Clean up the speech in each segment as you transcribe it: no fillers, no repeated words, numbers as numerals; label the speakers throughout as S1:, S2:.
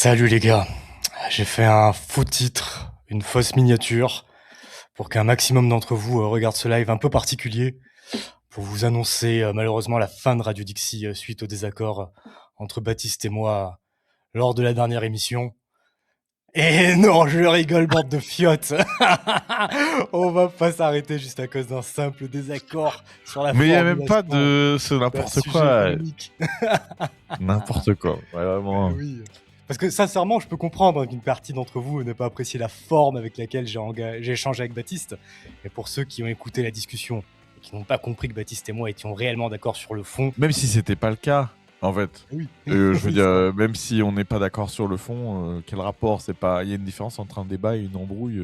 S1: Salut les gars, j'ai fait un faux titre, une fausse miniature, pour qu'un maximum d'entre vous regardent ce live un peu particulier, pour vous annoncer malheureusement la fin de Radio Dixie suite au désaccord entre Baptiste et moi lors de la dernière émission. Et non, je rigole, bande de fiottes. On va pas s'arrêter juste à cause d'un simple désaccord sur la
S2: Mais il n'y a même pas
S1: formulation
S2: de... C'est
S1: d'un
S2: n'importe
S1: sujet
S2: quoi.
S1: polémique.
S2: N'importe quoi. Ouais, vraiment.
S1: Oui. Parce que sincèrement, je peux comprendre qu'une partie d'entre vous n'ait pas apprécié la forme avec laquelle j'ai échangé avec Baptiste. Mais pour ceux qui ont écouté la discussion et qui n'ont pas compris que Baptiste et moi étions réellement d'accord sur le fond.
S2: Même si c'était pas le cas, en fait.
S1: Oui.
S2: Je veux
S1: Oui,
S2: dire, même si on n'est pas d'accord sur le fond, quel rapport? C'est pas... Il y a une différence entre un débat et une embrouille.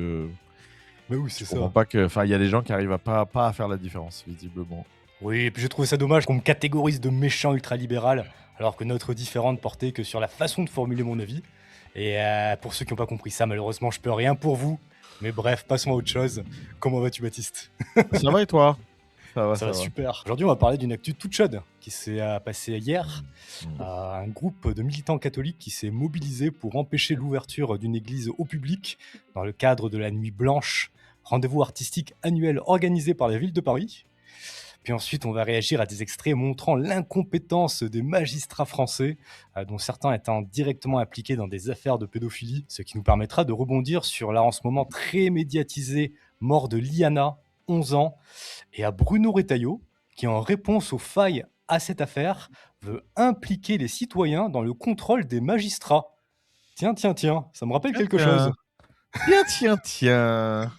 S1: Mais oui, c'est
S2: Je
S1: ça.
S2: comprends pas que... Enfin, il y a des gens qui arrivent à pas à faire la différence, visiblement.
S1: Oui, et puis j'ai trouvé ça dommage qu'on me catégorise de méchant ultralibéral, alors que notre différend ne portait que sur la façon de formuler mon avis. Et pour ceux qui n'ont pas compris ça, malheureusement, je peux rien pour vous. Mais bref, passons à autre chose. Comment vas-tu, Baptiste?
S2: Ça va et toi?
S1: Ça va super. Aujourd'hui, on va parler d'une actu toute chaude qui s'est passée hier. Un groupe de militants catholiques qui s'est mobilisé pour empêcher l'ouverture d'une église au public dans le cadre de la Nuit Blanche, rendez-vous artistique annuel organisé par la ville de Paris. Puis ensuite, on va réagir à des extraits montrant l'incompétence des magistrats français, dont certains étant directement impliqués dans des affaires de pédophilie, ce qui nous permettra de rebondir sur la en ce moment très médiatisée mort de Liana, 11 ans, et à Bruno Retailleau, qui en réponse aux failles à cette affaire, veut impliquer les citoyens dans le contrôle des magistrats. Tiens, ça me rappelle quelque chose.
S2: Tiens.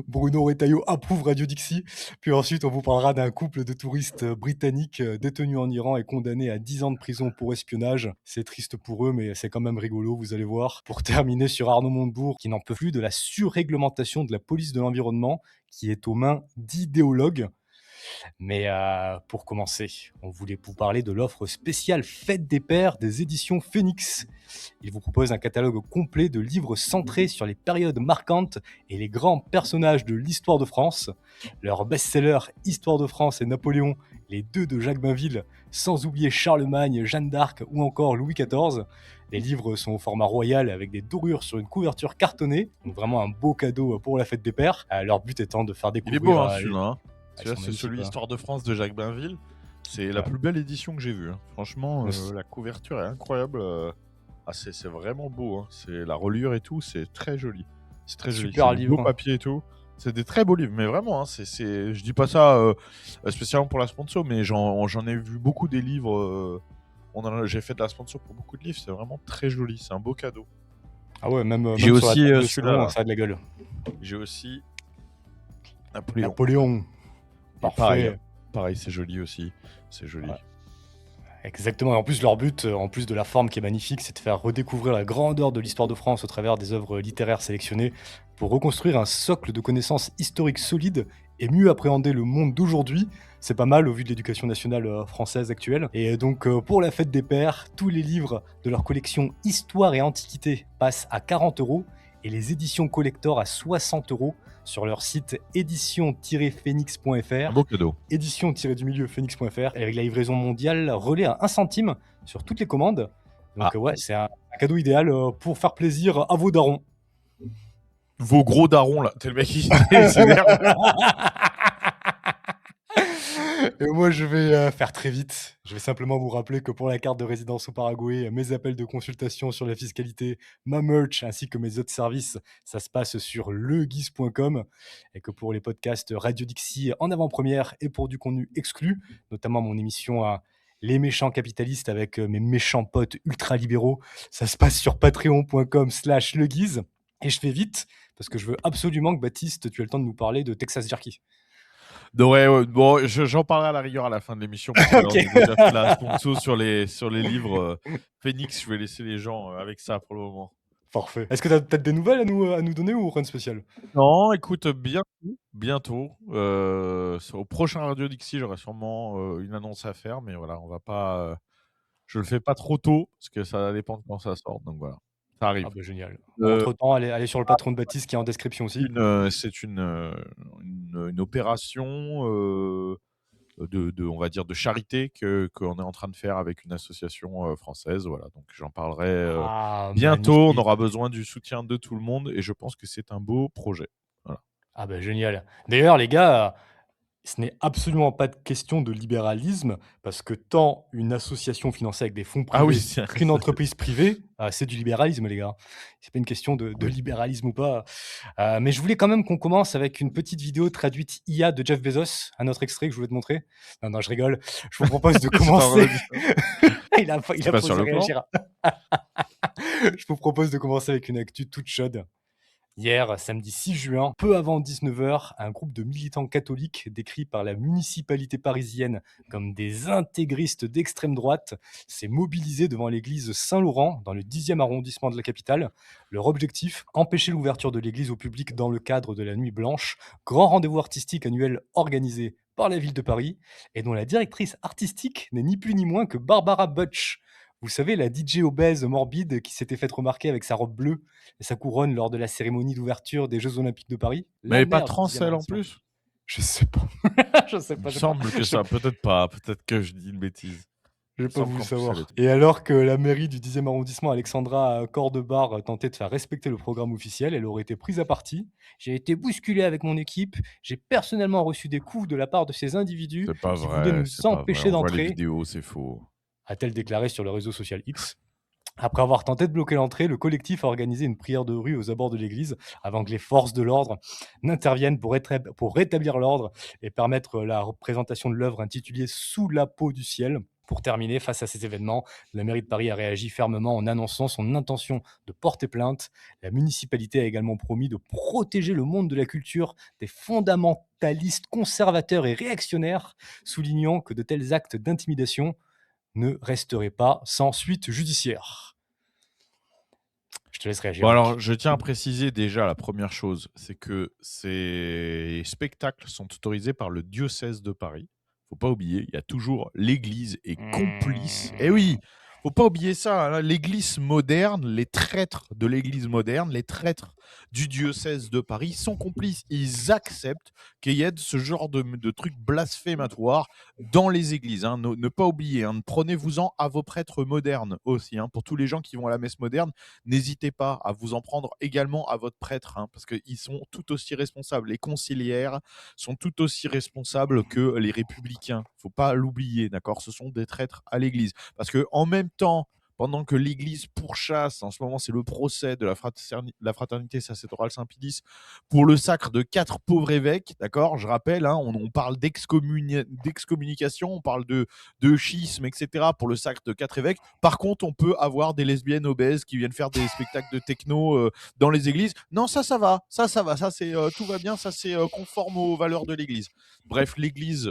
S1: Bruno Retailleau approuve Radio Dixie. Puis ensuite, on vous parlera d'un couple de touristes britanniques détenus en Iran et condamnés à 10 ans de prison pour espionnage. C'est triste pour eux, mais c'est quand même rigolo, vous allez voir. Pour terminer sur Arnaud Montebourg, qui n'en peut plus de la surréglementation de la police de l'environnement, qui est aux mains d'idéologues. Mais pour commencer, on voulait vous parler de l'offre spéciale Fête des Pères des éditions Phoenix. Il vous propose un catalogue complet de livres centrés sur les périodes marquantes et les grands personnages de l'histoire de France. Leurs best-sellers Histoire de France et Napoléon, les deux de Jacques Bainville, sans oublier Charlemagne, Jeanne d'Arc ou encore Louis XIV. Les livres sont au format royal avec des dorures sur une couverture cartonnée, donc vraiment un beau cadeau pour la Fête des Pères. Leur but étant de faire
S2: Il
S1: découvrir...
S2: est beau, hein, celui-là. Hein.
S1: Ils sont
S2: C'est
S1: magnifiques,
S2: celui
S1: hein.
S2: Histoire de France de Jacques Bainville. C'est la plus belle édition que j'ai vue. Hein. Franchement, la couverture est incroyable. C'est vraiment beau. Hein. C'est la reliure et tout, c'est très joli. C'est très joli.
S1: Super
S2: C'est
S1: livre.
S2: beau papier et tout. C'est des très beaux livres, mais vraiment. Hein, je dis pas ça spécialement pour la sponsor, mais j'en ai vu beaucoup des livres. J'ai fait de la sponsor pour beaucoup de livres. C'est vraiment très joli. C'est un beau cadeau.
S1: Ah ouais, même
S2: J'ai
S1: sur
S2: aussi
S1: la table de
S2: celui-là.
S1: salon, ça a de la gueule.
S2: J'ai aussi
S1: Napoléon. Parfait.
S2: Pareil, c'est joli aussi. C'est joli.
S1: Ouais. Exactement. Et en plus, leur but, en plus de la forme qui est magnifique, c'est de faire redécouvrir la grandeur de l'histoire de France au travers des œuvres littéraires sélectionnées pour reconstruire un socle de connaissances historiques solides et mieux appréhender le monde d'aujourd'hui. C'est pas mal au vu de l'éducation nationale française actuelle. Et donc, pour la Fête des Pères, tous les livres de leur collection Histoire et Antiquité passent à 40 € et les éditions collector à 60 € sur leur site édition-phoenix.fr.
S2: Un beau cadeau.
S1: Édition-phoenix.fr avec la livraison mondiale relais à 1 centime sur toutes les commandes. Donc ouais, c'est un cadeau idéal pour faire plaisir à vos darons.
S2: Vos gros darons là, t'es le mec qui s'énerve.
S1: Et moi, je vais faire très vite. Je vais simplement vous rappeler que pour la carte de résidence au Paraguay, mes appels de consultation sur la fiscalité, ma merch ainsi que mes autres services, ça se passe sur leguise.com. Et que pour les podcasts Radio Dixie en avant-première et pour du contenu exclu, notamment mon émission à Les méchants capitalistes avec mes méchants potes ultra-libéraux, ça se passe sur patreon.com/leguise. Et je fais vite parce que je veux absolument que Baptiste, tu aies le temps de nous parler de Texas Jerky.
S2: Ouais, bon, j'en parlerai à la rigueur à la fin de l'émission. Parce que
S1: Okay.
S2: on a déjà fait la sponsor sur les livres Phoenix. Je vais laisser les gens avec ça pour le moment.
S1: Parfait. Est-ce que tu as peut-être des nouvelles à nous donner ou rien de spécial?
S2: Non, écoute, bientôt. Au prochain Radio Dixie, j'aurai sûrement une annonce à faire. Mais voilà, on va pas. Je le fais pas trop tôt parce que ça dépend de quand ça sort. Donc voilà, ça arrive.
S1: Ah bah génial. Entre-temps, allez sur le patron de Baptiste qui est en description aussi.
S2: C'est une opération on va dire, de charité qu'on est en train de faire avec une association française. Voilà, donc j'en parlerai
S1: Ah,
S2: bientôt. On
S1: magnifique.
S2: aura besoin du soutien de tout le monde et je pense que c'est un beau projet. Voilà.
S1: Ah bah, génial. D'ailleurs, les gars, ce n'est absolument pas de question de libéralisme, parce que tant une association financée avec des fonds
S2: Ah oui,
S1: privés qu'une entreprise privée, c'est du libéralisme, les gars. C'est pas une question de
S2: oui.
S1: libéralisme ou pas. Mais je voulais quand même qu'on commence avec une petite vidéo traduite IA de Jeff Bezos, un autre extrait que je voulais te montrer. Non, non, je rigole. Je vous propose de
S2: J'étais en train
S1: commencer.
S2: de dire,
S1: Il
S2: c'est
S1: a
S2: pas sur
S1: posé
S2: le plan?
S1: réagir. Je vous propose de commencer avec une actu toute chaude. Hier, samedi 6 juin, peu avant 19 h, un groupe de militants catholiques décrits par la municipalité parisienne comme des intégristes d'extrême droite s'est mobilisé devant l'église Saint-Laurent dans le 10e arrondissement de la capitale. Leur objectif, empêcher l'ouverture de l'église au public dans le cadre de la Nuit Blanche, grand rendez-vous artistique annuel organisé par la ville de Paris et dont la directrice artistique n'est ni plus ni moins que Barbara Butch. Vous savez, la DJ obèse morbide qui s'était faite remarquer avec sa robe bleue et sa couronne lors de la cérémonie d'ouverture des Jeux Olympiques de Paris,
S2: Mais
S1: la
S2: elle est pas
S1: maire du
S2: trans,
S1: 10e
S2: elle, en
S1: arrondissement.
S2: plus?
S1: Je sais pas. Je sais
S2: Il me
S1: pas, j'ai pas
S2: semble que
S1: j'ai
S2: ça peut-être pas, peut-être que je dis une bêtise.
S1: j'ai
S2: Il me
S1: pas
S2: semble
S1: voulu
S2: qu'en plus elle
S1: savoir.
S2: est
S1: Et alors que la mairie du 10e arrondissement, Alexandra Cordebar, tentait de faire respecter le programme officiel, elle aurait été prise à partie. «J'ai été bousculée avec mon équipe. J'ai personnellement reçu des coups de la part de ces individus qui voulaient nous
S2: c'est pas vrai.
S1: empêcher
S2: On voit les
S1: d'entrer»,
S2: vidéos, c'est faux.
S1: a-t-elle déclaré sur le réseau social X. Après avoir tenté de bloquer l'entrée, le collectif a organisé une prière de rue aux abords de l'église avant que les forces de l'ordre n'interviennent pour rétablir l'ordre et permettre la représentation de l'œuvre intitulée Sous la peau du ciel. Pour terminer, face à ces événements, la mairie de Paris a réagi fermement en annonçant son intention de porter plainte. La municipalité a également promis de protéger le monde de la culture des fondamentalistes conservateurs et réactionnaires, soulignant que de tels actes d'intimidation ne resteraient pas sans suite judiciaire. Je te laisse réagir,
S2: Bon alors,
S1: Rick.
S2: je tiens à préciser déjà la première chose, c'est que ces spectacles sont autorisés par le diocèse de Paris. Faut pas oublier, il y a toujours l'Église est complice. Eh
S1: Mmh.
S2: oui, faut pas oublier ça, hein, l'Église moderne, les traîtres de l'Église moderne, les traîtres du diocèse de Paris sont complices. Ils acceptent qu'il y ait ce genre de trucs blasphématoires dans les églises. Hein. Ne pas oublier, hein, prenez-vous-en à vos prêtres modernes aussi. Hein, pour tous les gens qui vont à la messe moderne, n'hésitez pas à vous en prendre également à votre prêtre, hein, parce qu'ils sont tout aussi responsables. Les conciliaires sont tout aussi responsables que les républicains. Faut pas l'oublier, d'accord? Ce sont des traîtres à l'Église. Parce que en même temps, pendant que l'Église pourchasse, en ce moment c'est le procès de la fraternité sacerdotale Saint-Pie X pour le sacre de 4 pauvres évêques, d'accord? Je rappelle, hein, on parle d'excommunication, on parle de schisme, etc. pour le sacre de 4 évêques. Par contre, on peut avoir des lesbiennes obèses qui viennent faire des spectacles de techno dans les églises. Non, ça va, ça va, ça c'est tout va bien, ça c'est conforme aux valeurs de l'Église. Bref, l'Église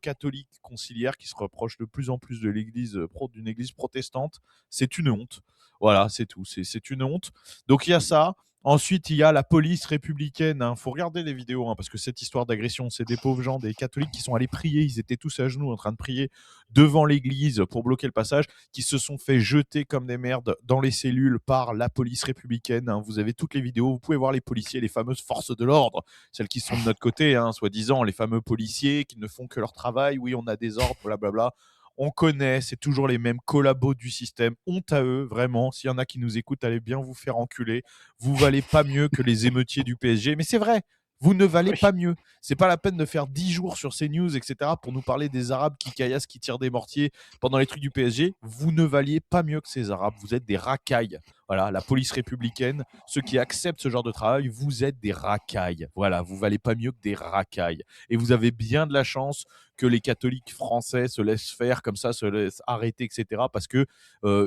S2: catholique conciliaire qui se rapproche de plus en plus de l'Église d'une Église protestante, c'est une honte. Voilà, c'est tout. C'est une honte. Donc il y a ça. Ensuite, il y a la police républicaine. Il faut regarder les vidéos, hein, parce que cette histoire d'agression, c'est des pauvres gens, des catholiques qui sont allés prier. Ils étaient tous à genoux en train de prier devant l'église pour bloquer le passage, qui se sont fait jeter comme des merdes dans les cellules par la police républicaine. Hein. Vous avez toutes les vidéos. Vous pouvez voir les policiers, les fameuses forces de l'ordre, celles qui sont de notre côté, hein, soi-disant, les fameux policiers qui ne font que leur travail. Oui, on a des ordres, blablabla. On connaît, c'est toujours les mêmes collabos du système. Honte à eux, vraiment. S'il y en a qui nous écoutent, allez bien vous faire enculer. Vous valez pas mieux que les émeutiers du PSG. Mais c'est vrai, vous ne valez
S1: Oui.
S2: pas mieux. C'est pas la peine de faire 10 jours sur CNews, etc. pour nous parler des Arabes qui caillassent, qui tirent des mortiers pendant les trucs du PSG. Vous ne valiez pas mieux que ces Arabes. Vous êtes des racailles. Voilà, la police républicaine, ceux qui acceptent ce genre de travail, vous êtes des racailles. Voilà, vous valez pas mieux que des racailles. Et vous avez bien de la chance que les catholiques français se laissent faire comme ça, se laissent arrêter, etc. Parce que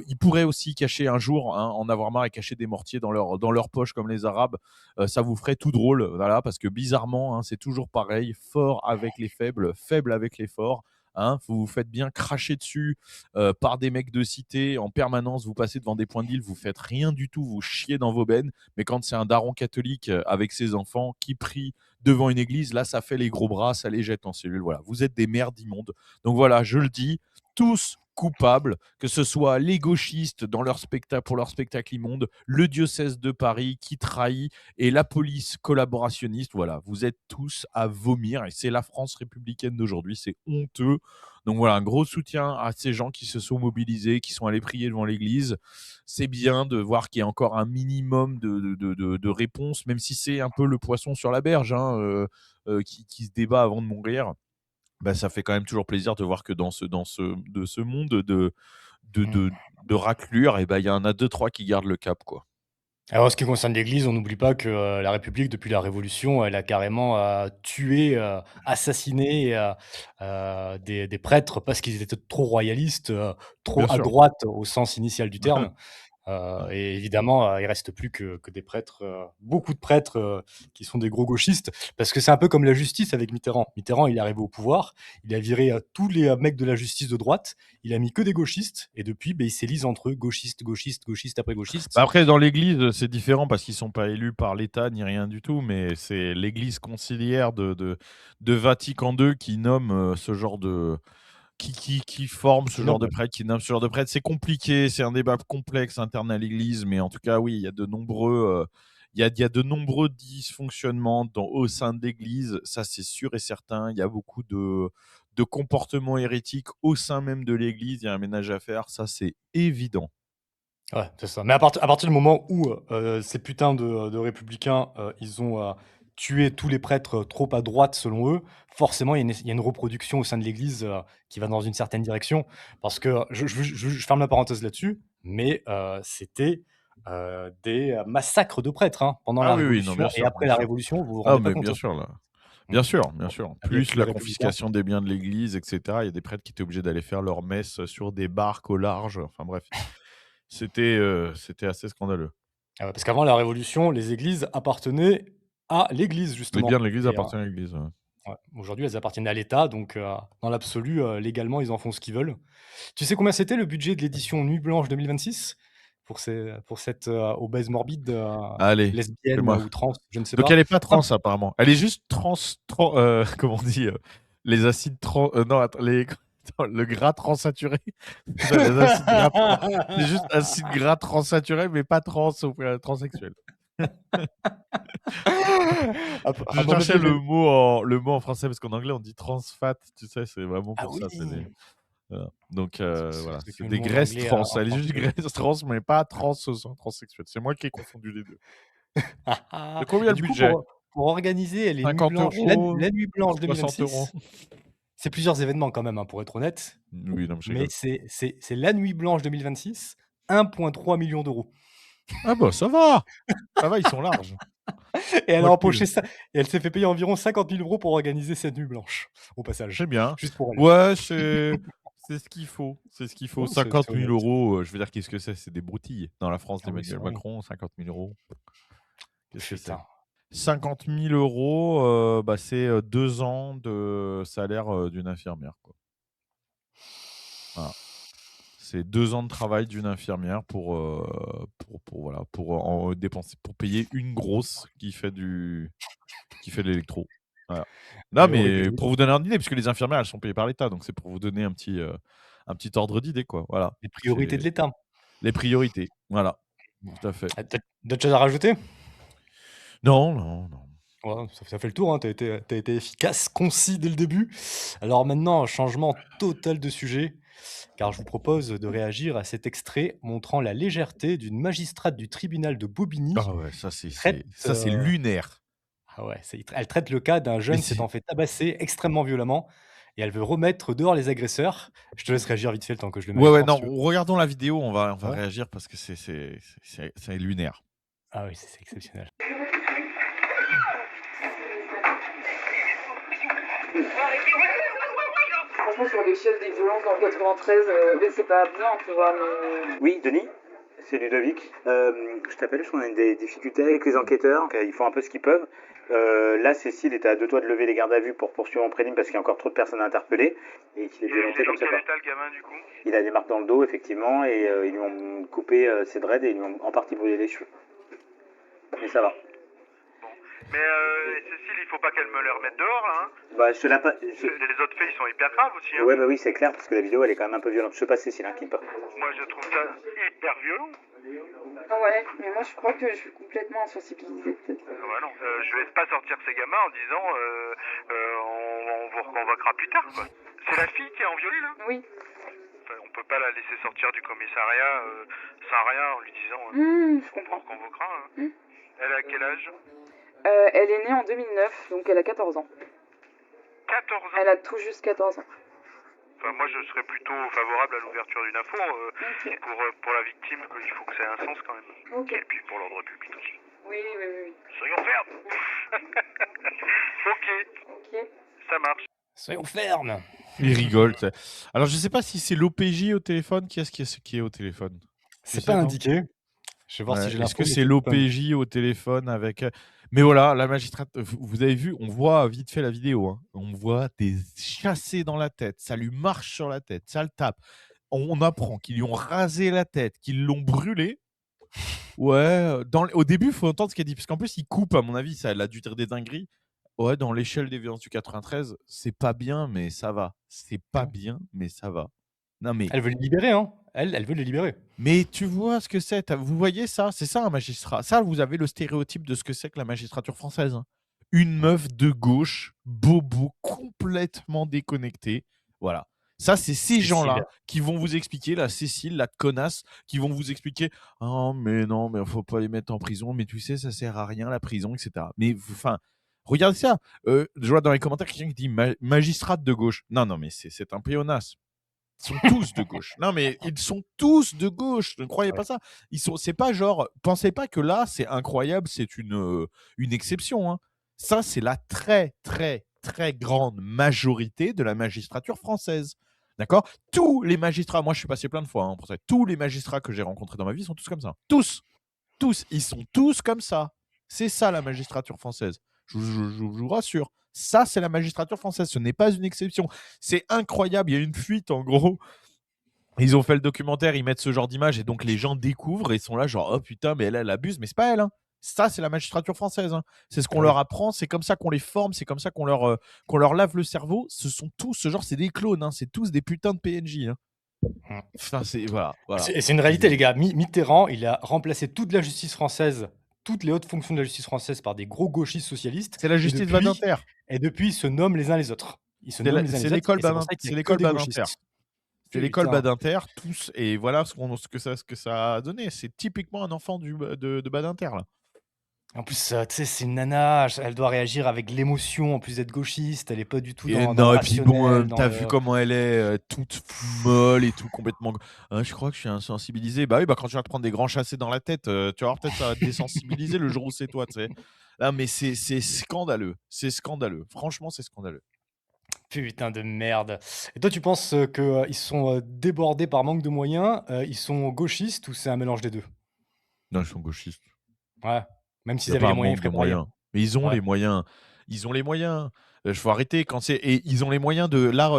S2: ils pourraient aussi cacher un jour, hein, en avoir marre et cacher des mortiers dans leur poche comme les Arabes. Ça vous ferait tout drôle, voilà, parce que bizarrement, hein, c'est toujours pareil, fort avec les faibles, faible avec les forts. Hein, vous vous faites bien cracher dessus par des mecs de cité en permanence. Vous passez devant des points de deal, vous faites rien du tout, vous chiez dans vos bennes. Mais quand c'est un daron catholique avec ses enfants qui prie devant une église, là, ça fait les gros bras, ça les jette en cellule. Voilà, vous êtes des merdes immondes. Donc voilà, je le dis, tous coupables, que ce soit les gauchistes dans leur pour leur spectacle immonde, le diocèse de Paris qui trahit et la police collaborationniste. Voilà, vous êtes tous à vomir et c'est la France républicaine d'aujourd'hui, c'est honteux. Donc voilà, un gros soutien à ces gens qui se sont mobilisés, qui sont allés prier devant l'église. C'est bien de voir qu'il y a encore un minimum de réponses, même si c'est un peu le poisson sur la berge, hein, qui se débat avant de mourir. Bah, ça fait quand même toujours plaisir de voir que de ce monde de
S1: Mmh.
S2: de de raclure et ben, il y en a deux trois qui gardent le cap, quoi.
S1: Alors, en ce qui concerne l'Église, on n'oublie pas que, la République, depuis la Révolution, elle a carrément, tué, assassiné, des prêtres parce qu'ils étaient trop royalistes, trop
S2: Bien
S1: à
S2: sûr.
S1: droite au sens initial du terme.
S2: Ouais.
S1: Et évidemment, il reste plus que des prêtres, beaucoup de prêtres, qui sont des gros gauchistes. Parce que c'est un peu comme la justice avec Mitterrand. Mitterrand, il est arrivé au pouvoir, il a viré, tous les, mecs de la justice de droite, il a mis que des gauchistes et depuis, beh, ils s'élisent entre eux, gauchistes, gauchistes, gauchistes après gauchistes.
S2: Bah, après dans l'église, c'est différent parce qu'ils sont pas élus par l'État ni rien du tout, mais c'est l'église conciliaire de Vatican II qui nomme, ce genre de qui forme ce
S1: Qui
S2: genre
S1: nomme,
S2: de
S1: ouais.
S2: prêtre, qui nomme ce genre de prêtre. C'est compliqué, c'est un débat complexe interne à l'Église, mais en tout cas, oui, il y a de nombreux, il y a de nombreux dysfonctionnements au sein de l'Église, ça c'est sûr et certain. Il y a beaucoup de comportements hérétiques au sein même de l'Église. Il y a un ménage à faire, ça c'est évident.
S1: Ouais, c'est ça. Mais à partir du moment où, ces putains de républicains, ils ont, tué tous les prêtres, trop à droite selon eux, forcément il y a une reproduction au sein de l'Église, qui va dans une certaine direction. Parce que je ferme la parenthèse là-dessus, mais, c'était, des, massacres de prêtres, hein, pendant
S2: Ah
S1: la
S2: oui, oui, non,
S1: Révolution
S2: bien
S1: et
S2: sûr, bien
S1: après la
S2: sûr.
S1: Révolution, vous vous
S2: Ah
S1: rendez pas
S2: mais
S1: compte,
S2: bien
S1: hein.
S2: sûr là.
S1: Mmh.
S2: Bien sûr, bien sûr.
S1: Il y a
S2: Plus
S1: tous les
S2: la
S1: républicains.
S2: confiscation des biens de l'Église et cetera. Il y a des prêtres qui étaient obligés d'aller faire leur messe sur des barques au large. Enfin bref, c'était assez scandaleux.
S1: Ah ouais, parce qu'avant la Révolution, les églises appartenaient à l'Église
S2: Les biens
S1: justement
S2: de l'Église
S1: et
S2: appartiennent à l'Église, ouais.
S1: ouais, aujourd'hui, elles appartiennent à l'État, donc dans l'absolu, légalement, ils en font ce qu'ils veulent. Tu sais combien c'était le budget de l'édition Nuit blanche 2026? Pour cette, obèse morbide,
S2: Allez,
S1: lesbienne
S2: fais-moi.
S1: ou trans, je ne sais
S2: Donc
S1: pas.
S2: elle est pas
S1: Un
S2: trans apparemment. Elle est juste comment on dit, les acides non attends, attends, le gras transsaturé. C'est ça, les acides gras c'est juste acides gras transsaturés, mais pas trans ou transsexuel.
S1: à
S2: Je
S1: mon avis,
S2: cherchais
S1: elle est
S2: le mot en français parce qu'en anglais on dit trans fat, tu sais? C'est vraiment
S1: ah
S2: pour
S1: oui!
S2: ça, c'est des voilà. Donc voilà,
S1: C'est que
S2: c'est
S1: le
S2: des
S1: mot en
S2: graisses
S1: anglais,
S2: trans.
S1: en
S2: Elle est juste
S1: français.
S2: graisse trans, mais pas trans au sens transsexuel. C'est moi qui ai confondu les 2. De combien
S1: Et
S2: le
S1: du coup,
S2: budget?
S1: pour organiser les nuits
S2: 50
S1: blanches,
S2: €?
S1: la nuit blanche
S2: 60
S1: 2026,
S2: €?
S1: c'est plusieurs événements quand même, hein, pour être honnête,
S2: Oui, non, mais je
S1: mais
S2: rigole.
S1: c'est la nuit blanche 2026, 1,3 million d'euros.
S2: Ah bah, ça va! Ça va, ils sont larges.
S1: Et elle a
S2: Tranquille.
S1: empoché ça et elle s'est fait payer environ 50 000 € pour organiser cette nuit blanche, au
S2: C'est
S1: passage,
S2: bien.
S1: juste pour elle.
S2: Ouais, c'est ce qu'il faut, c'est ce qu'il faut.
S1: Ouais, c'est
S2: 50 000
S1: honnête.
S2: €, je veux dire, qu'est-ce que c'est? C'est des broutilles. Dans la France
S1: Ah oui,
S2: d'Emmanuel
S1: oui.
S2: Macron, 50 000 €, qu'est-ce que c'est?
S1: Putain.
S2: 50 000 €, bah, c'est, 2 ans de salaire, d'une infirmière, quoi. Voilà. C'est 2 ans de travail d'une infirmière pour voilà, pour en dépenser pour payer une grosse qui fait de l'électro. Voilà. Non,
S1: Et oui, et
S2: mais
S1: oui,
S2: pour vous donner un idée, puisque les infirmières, elles sont payées par l'État, donc c'est pour vous donner un petit ordre d'idée, quoi. Voilà.
S1: les priorités de
S2: C'est
S1: l'État.
S2: les priorités. Voilà,
S1: Mmh.
S2: tout à fait.
S1: D'autres choses à rajouter?
S2: Non, non, non.
S1: Ouais, ça fait le tour, hein, tu été efficace, concis dès le début. Alors maintenant, changement total de sujet, car je vous propose de réagir à cet extrait montrant la légèreté d'une magistrate du tribunal de Bobigny
S2: Ah ouais,
S1: qui traite,
S2: ça, c'est lunaire.
S1: ah ouais, elle traite le cas d'un
S2: Mais
S1: jeune
S2: c'est
S1: s'étant fait tabasser extrêmement violemment et elle veut remettre dehors les agresseurs. Je te laisse réagir vite fait le temps que je le mets à
S2: ouais, ouais,
S1: l'écran si
S2: non,
S1: tu veux.
S2: regardons la vidéo, on va
S1: Ouais?
S2: réagir parce que c'est lunaire.
S1: Ah oui, c'est exceptionnel.
S3: Franchement, sur l'échelle des violences dans le 93, mais c'est pas bien, tu vois, mais...
S4: Oui, Denis, c'est Ludovic. Je t'appelle parce qu'on a des difficultés avec les enquêteurs. Ils font un peu ce qu'ils peuvent. Là, Cécile était à deux doigts de lever les gardes à vue pour poursuivre en prélim parce qu'il y a encore trop de personnes interpellées et qu'il est violenté comme ça.
S5: Quel état le gamin du coup?
S4: Il a des marques dans le dos, effectivement, et ils lui ont coupé ses dreads et ils lui ont en partie brûlé les cheveux. Mais ça va.
S5: Mais Cécile, il faut pas qu'elle me les remette dehors, là, hein.
S4: Bah, je te la pas.
S5: Les autres faits, ils sont hyper graves aussi, hein.
S4: Ouais, bah oui, c'est clair, parce que la vidéo, elle est quand même un peu violente. Je sais pas, Cécile, hein, qui me parle.
S5: Moi, je trouve ça hyper violent.
S3: Ah ouais, mais moi je crois que je suis complètement insensibilisée peut-être.
S5: Ouais, non. Je laisse pas sortir ces gamins en disant on vous reconvoquera plus tard, quoi. C'est la fille qui est enviolée, là.
S3: Oui.
S5: Enfin, on peut pas la laisser sortir du commissariat sans rien en lui disant
S3: Je
S5: on
S3: comprends.
S5: vous reconvoquera. Hein. Elle a quel âge?
S3: Elle est née en 2009, donc elle a 14 ans.
S5: 14 ans.
S3: Elle a tout juste 14 ans.
S5: Enfin, moi, je serais plutôt favorable à l'ouverture d'une info
S3: Ok.
S5: pour la victime, il faut que ça ait un sens quand même.
S3: Ok.
S5: Et puis pour l'ordre public aussi.
S3: Oui, oui, oui.
S5: Soyons fermes. Ok,
S3: Ok.
S5: ça marche.
S1: Soyons fermes.
S2: Il rigole. tu sais. Alors, je sais pas si c'est l'OPJ au téléphone. Qui est au téléphone?
S1: C'est
S2: sais
S1: pas
S2: pas.
S1: indiqué. Je vais voir si
S2: Ouais,
S1: j'ai
S2: est-ce
S1: l'info.
S2: que
S1: mais
S2: c'est
S1: pas-
S2: l'OPJ au téléphone avec. Mais voilà, la magistrate. Vous avez vu, on voit vite fait la vidéo. Hein. On voit des chassés dans la tête. Ça lui marche sur la tête. Ça le tape. On apprend qu'ils lui ont rasé la tête, qu'ils l'ont brûlé. Ouais, au début, il faut entendre ce qu'elle dit. Parce qu'en plus, il coupe, à mon avis, ça, elle a dû dire des dingueries. Ouais, dans l'échelle des violences du 93, c'est pas bien, mais ça va. C'est pas bien, mais ça va. Non, mais,
S1: Elle veut le libérer, hein. Elle veut le libérer.
S2: mais tu vois ce que c'est. Vous voyez ça? C'est ça un magistrat. Ça, vous avez le stéréotype de ce que c'est que la magistrature française. Hein. Une meuf de gauche, bobo, complètement déconnectée. Voilà. Ça, c'est ces gens-là qui vont vous expliquer, la Cécile, la connasse, qui vont vous expliquer oh, mais non, mais faut pas les mettre en prison, mais tu sais, ça sert à rien la prison, etc. Mais enfin, regardez ça. Je vois dans les commentaires quelqu'un qui dit magistrate de gauche. Non, non, mais c'est un pléonasme. Ils sont tous de gauche. Non, mais ils sont tous de gauche. Ne croyez pas ça. C'est pas genre. Pensez pas que là, c'est incroyable, c'est une exception. Hein. Ça, c'est la très, très, très grande majorité de la magistrature française. D'accord? Tous les magistrats, moi je suis passé plein de fois hein, pour ça. Tous les magistrats que j'ai rencontrés dans ma vie sont tous comme ça. Tous. Tous. Ils sont tous comme ça. C'est ça la magistrature française. Je vous rassure. Ça, c'est la magistrature française. Ce n'est pas une exception. C'est incroyable. Il y a une fuite, en gros. Ils ont fait le documentaire, ils mettent ce genre d'image et donc les gens découvrent et sont là genre oh putain mais elle abuse, mais c'est pas elle. Hein. Ça, c'est la magistrature française. Hein. C'est ce qu'on leur apprend, c'est comme ça qu'on les forme, c'est comme ça qu'on leur lave le cerveau. Ce sont tous, ce genre, c'est des clones. Hein. C'est tous des putains de PNJ. Hein. Enfin, voilà.
S1: C'est une réalité, les gars. Mitterrand, il a remplacé toute la justice française, toutes les hautes fonctions de la justice française par des gros gauchistes socialistes.
S2: C'est la justice Badinter.
S1: Et depuis, ils se nomment les uns les autres.
S2: C'est l'école Badinter. C'est l'école Badinter, tous, et voilà ce que ça a donné. C'est typiquement un enfant de Badinter, là.
S1: En plus, tu sais, c'est une nana, elle doit réagir avec l'émotion, en plus d'être gauchiste, elle est pas du tout dans
S2: non,
S1: le
S2: et puis bon,
S1: rationnel,
S2: t'as vu comment elle est, toute molle et tout, complètement. Je crois que je suis insensibilisé. Bah oui, quand tu vas te prendre des grands chassés dans la tête, tu vas voir peut-être ça va te désensibiliser le jour où c'est toi, tu sais. Là, mais c'est scandaleux. C'est scandaleux. Franchement, c'est scandaleux.
S1: Putain de merde. Et toi, tu penses qu'ils sont débordés par manque de moyens, ils sont gauchistes ou c'est un mélange des deux?
S2: Non, ils sont gauchistes.
S1: Ouais, même
S2: Il
S1: s'ils
S2: y a
S1: avaient
S2: pas
S1: les
S2: un
S1: moyens,
S2: manque
S1: ils
S2: de
S1: feraient pareil.
S2: moyens. Mais ils ont les moyens. Ils ont les moyens. Faut arrêter quand c'est. Et ils ont les moyens de. Là,